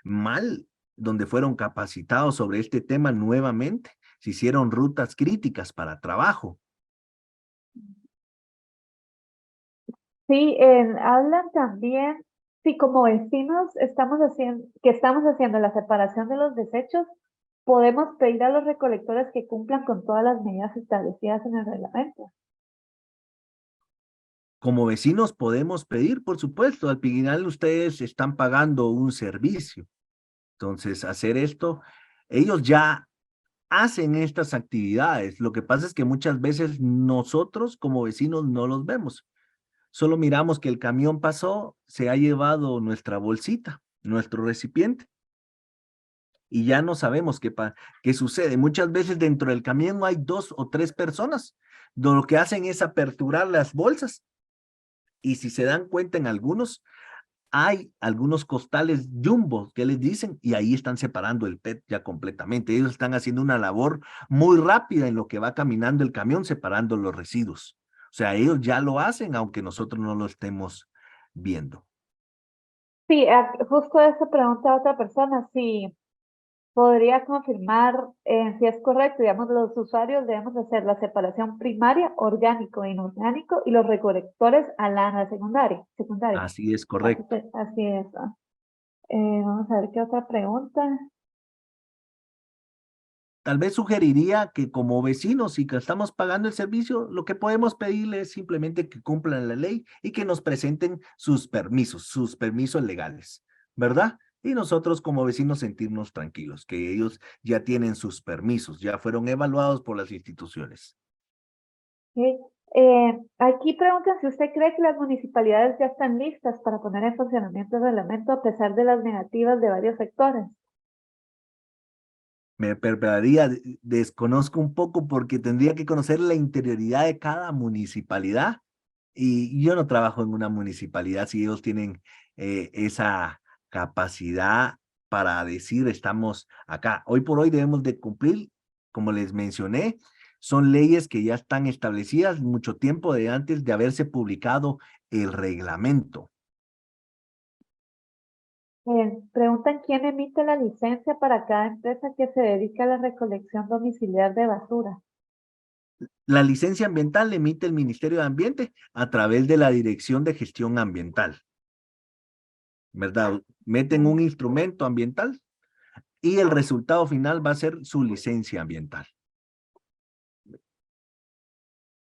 mal, donde fueron capacitados sobre este tema nuevamente. Se hicieron rutas críticas para trabajo. Sí, hablan también, sí, como vecinos estamos haciendo la separación de los desechos, podemos pedir a los recolectores que cumplan con todas las medidas establecidas en el reglamento. Como vecinos podemos pedir, por supuesto, al final ustedes están pagando un servicio. Entonces, hacer esto, ellos ya hacen estas actividades. Lo que pasa es que muchas veces nosotros como vecinos no los vemos. Solo miramos que el camión pasó, se ha llevado nuestra bolsita, nuestro recipiente, y ya no sabemos qué sucede. Muchas veces dentro del camión hay 2 o 3 personas. Lo que hacen es aperturar las bolsas. Y si se dan cuenta en algunos, hay algunos costales jumbo que les dicen y ahí están separando el PET ya completamente. Ellos están haciendo una labor muy rápida en lo que va caminando el camión separando los residuos. O sea, ellos ya lo hacen aunque nosotros no lo estemos viendo. Sí, justo eso pregunta a otra persona, si podría confirmar si es correcto, digamos, los usuarios debemos hacer la separación primaria, orgánico e inorgánico, y los recolectores a la secundaria. Así es Así, correcto. así es. Vamos a ver qué otra pregunta. Tal vez sugeriría que como vecinos y que estamos pagando el servicio, lo que podemos pedirle es simplemente que cumplan la ley y que nos presenten sus permisos legales, ¿verdad? Y nosotros como vecinos sentirnos tranquilos, que ellos ya tienen sus permisos, ya fueron evaluados por las instituciones. Ok. Aquí preguntan si usted cree que las municipalidades ya están listas para poner en funcionamiento el reglamento a pesar de las negativas de varios sectores. Me perdonaría, desconozco un poco porque tendría que conocer la interioridad de cada municipalidad y yo no trabajo en una municipalidad si ellos tienen esa capacidad para decir estamos acá. Hoy por hoy debemos de cumplir, como les mencioné, son leyes que ya están establecidas mucho tiempo de antes de haberse publicado el reglamento. Preguntan quién emite la licencia para cada empresa que se dedica a la recolección domiciliar de basura. La licencia ambiental la emite el Ministerio de Ambiente a través de la Dirección de Gestión Ambiental, ¿verdad? Meten un instrumento ambiental y el resultado final va a ser su licencia ambiental.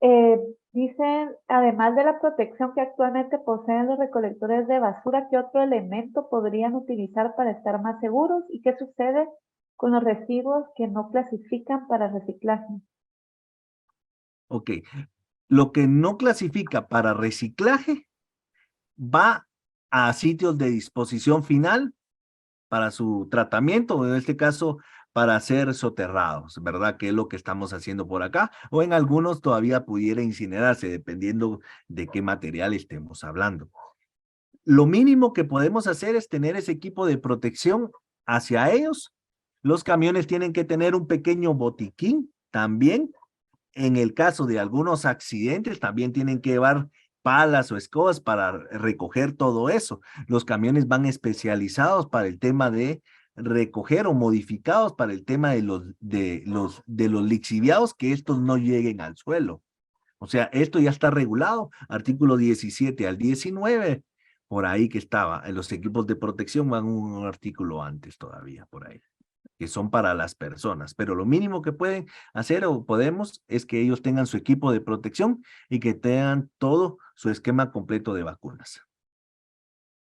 Eh, Dicen, además de la protección que actualmente poseen los recolectores de basura, ¿qué otro elemento podrían utilizar para estar más seguros? ¿Y qué sucede con los residuos que no clasifican para reciclaje? Ok, lo que no clasifica para reciclaje va a sitios de disposición final para su tratamiento, o en este caso para ser soterrados, ¿verdad? Que es lo que estamos haciendo por acá, o en algunos todavía pudiera incinerarse, dependiendo de qué material estemos hablando. Lo mínimo que podemos hacer es tener ese equipo de protección hacia ellos. Los camiones tienen que tener un pequeño botiquín también. En el caso de algunos accidentes, también tienen que llevar palas o escobas para recoger todo eso. Los camiones van especializados para el tema de recoger o modificados para el tema de los lixiviados, que estos no lleguen al suelo. O sea, esto ya está regulado, artículo 17 al 19, por ahí que estaba. En los equipos de protección van un artículo antes todavía, por ahí, que son para las personas. Pero lo mínimo que pueden hacer o podemos es que ellos tengan su equipo de protección y que tengan todo su esquema completo de vacunas.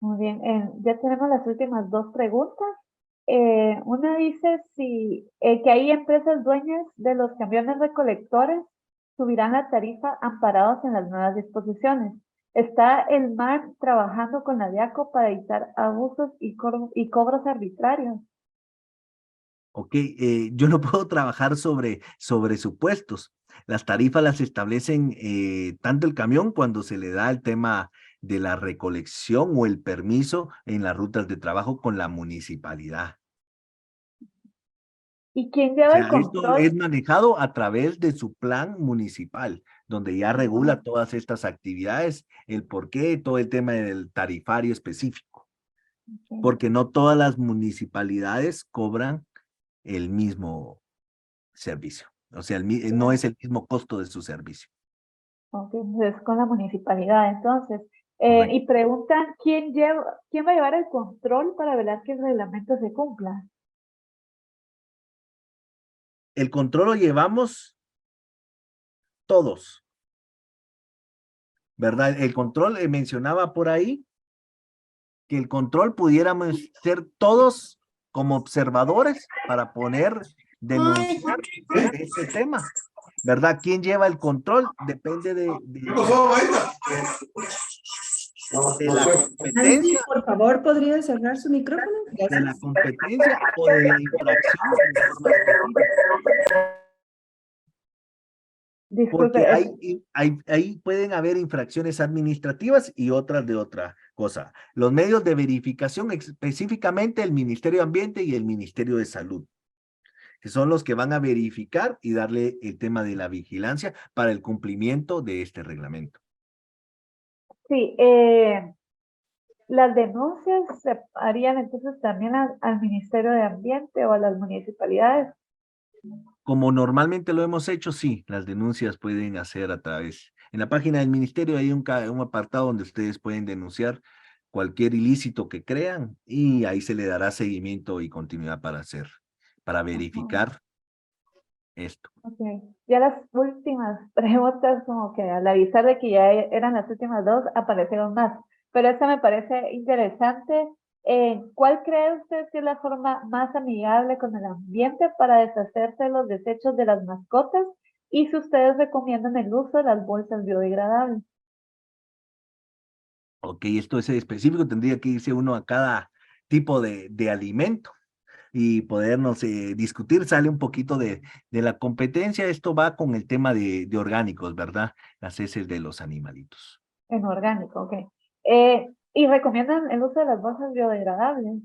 Muy bien, ya tenemos las últimas dos preguntas. Una dice si que hay empresas dueñas de los camiones recolectores subirán la tarifa amparados en las nuevas disposiciones. ¿Está el MAN trabajando con la DIACO para evitar abusos y cobros arbitrarios? Ok, yo no puedo trabajar sobre supuestos. Las tarifas las establecen tanto el camión cuando se le da el tema de la recolección o el permiso en las rutas de trabajo con la municipalidad. ¿Y quién O lleva el sea, esto es control? manejado a través de su plan municipal, donde ya Ajá, regula todas estas actividades, el por qué, todo el tema del tarifario específico, ok, porque no todas las municipalidades cobran el mismo servicio. O sea, no es claro. el mismo costo de su servicio. Ok, es con la municipalidad, entonces. Correcto. Y preguntan quién va a llevar el control para velar que el reglamento se cumpla. el control lo llevamos todos, ¿verdad? El control, mencionaba por ahí que el control pudiéramos ser todos como observadores para poder denunciar ese tema, ¿verdad? ¿Quién lleva el control? Depende de la Nancy, competencia, por favor, ¿podría cerrar su micrófono? de la Gracias. competencia o de la infracción en forma específica. Disculpe, Porque ahí pueden haber infracciones administrativas y otras de otra cosa. Los medios de verificación, específicamente el Ministerio de Ambiente y el Ministerio de Salud, que son los que van a verificar y darle el tema de la vigilancia para el cumplimiento de este reglamento. sí, las denuncias se harían entonces también al Ministerio de Ambiente o a las municipalidades. Como normalmente lo hemos hecho, sí, las denuncias pueden hacer a través. En la página del ministerio hay un apartado donde ustedes pueden denunciar cualquier ilícito que crean y ahí se le dará seguimiento y continuidad para verificar esto. Okay. Ya las últimas preguntas, como que al avisar de que ya eran las últimas dos, aparecieron más. Pero esta me parece interesante. ¿Cuál cree usted que es la forma más amigable con el ambiente para deshacerse de los desechos de las mascotas? Y si ustedes recomiendan el uso de las bolsas biodegradables. Ok, esto es específico, tendría que irse uno a cada tipo de alimento y podernos discutir, sale un poquito de la competencia, esto va con el tema de orgánicos, ¿verdad? Las heces de los animalitos. En orgánico, ok. ¿Y recomiendan el uso de las bolsas biodegradables?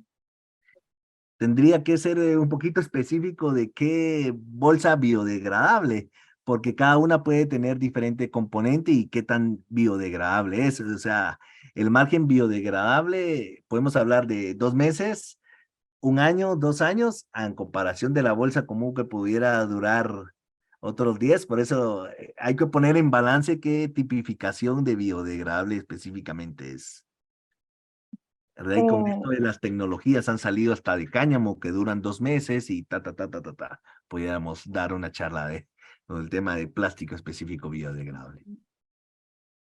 Tendría que ser un poquito específico de qué bolsa biodegradable, porque cada una puede tener diferente componente y qué tan biodegradable es. O sea, el margen biodegradable, podemos hablar de 2 meses, 1 año, 2 años, en comparación de la bolsa común que pudiera durar otros 10. Por eso hay que poner en balance qué tipificación de biodegradable específicamente es. ¿Verdad? Y con Eh, esto de las tecnologías han salido hasta de cáñamo que duran 2 meses y ta. Podríamos dar una charla del tema de plástico específico biodegradable.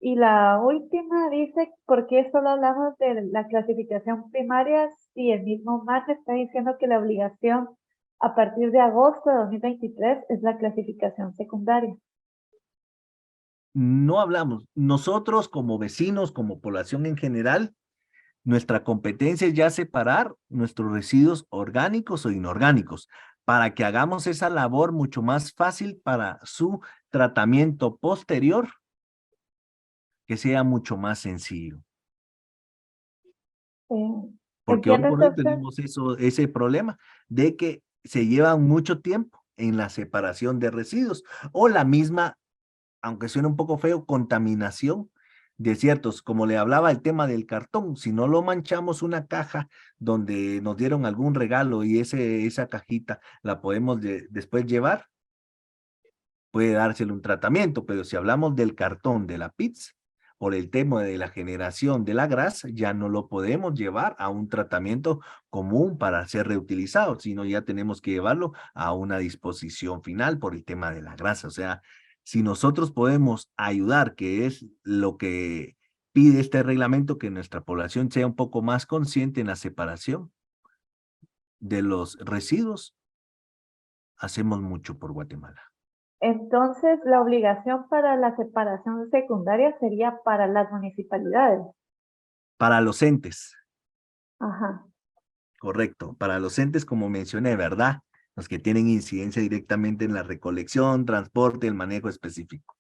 Y la última dice, ¿por qué solo hablamos de la clasificación primaria si el mismo MAT está diciendo que la obligación a partir de agosto de 2023 es la clasificación secundaria? No hablamos, nosotros como vecinos, como población en general, nuestra competencia es ya separar nuestros residuos orgánicos o inorgánicos para que hagamos esa labor mucho más fácil para su tratamiento posterior, que sea mucho más sencillo. Eh, Porque hoy ¿Entiende por hoy entonces? tenemos ese problema de que se llevan mucho tiempo en la separación de residuos o la misma, aunque suene un poco feo, contaminación de ciertos, como le hablaba el tema del cartón, si no lo manchamos una caja donde nos dieron algún regalo y esa cajita la podemos después llevar, puede dárselo un tratamiento, pero si hablamos del cartón de la pizza, por el tema de la generación de la grasa, ya no lo podemos llevar a un tratamiento común para ser reutilizado, sino ya tenemos que llevarlo a una disposición final por el tema de la grasa. O sea, si nosotros podemos ayudar, que es lo que pide este reglamento, que nuestra población sea un poco más consciente en la separación de los residuos, hacemos mucho por Guatemala. Entonces, la obligación para la separación secundaria sería para las municipalidades. Para los entes. Ajá. Correcto, para los entes, como mencioné, ¿verdad? Los que tienen incidencia directamente en la recolección, transporte, el manejo específico.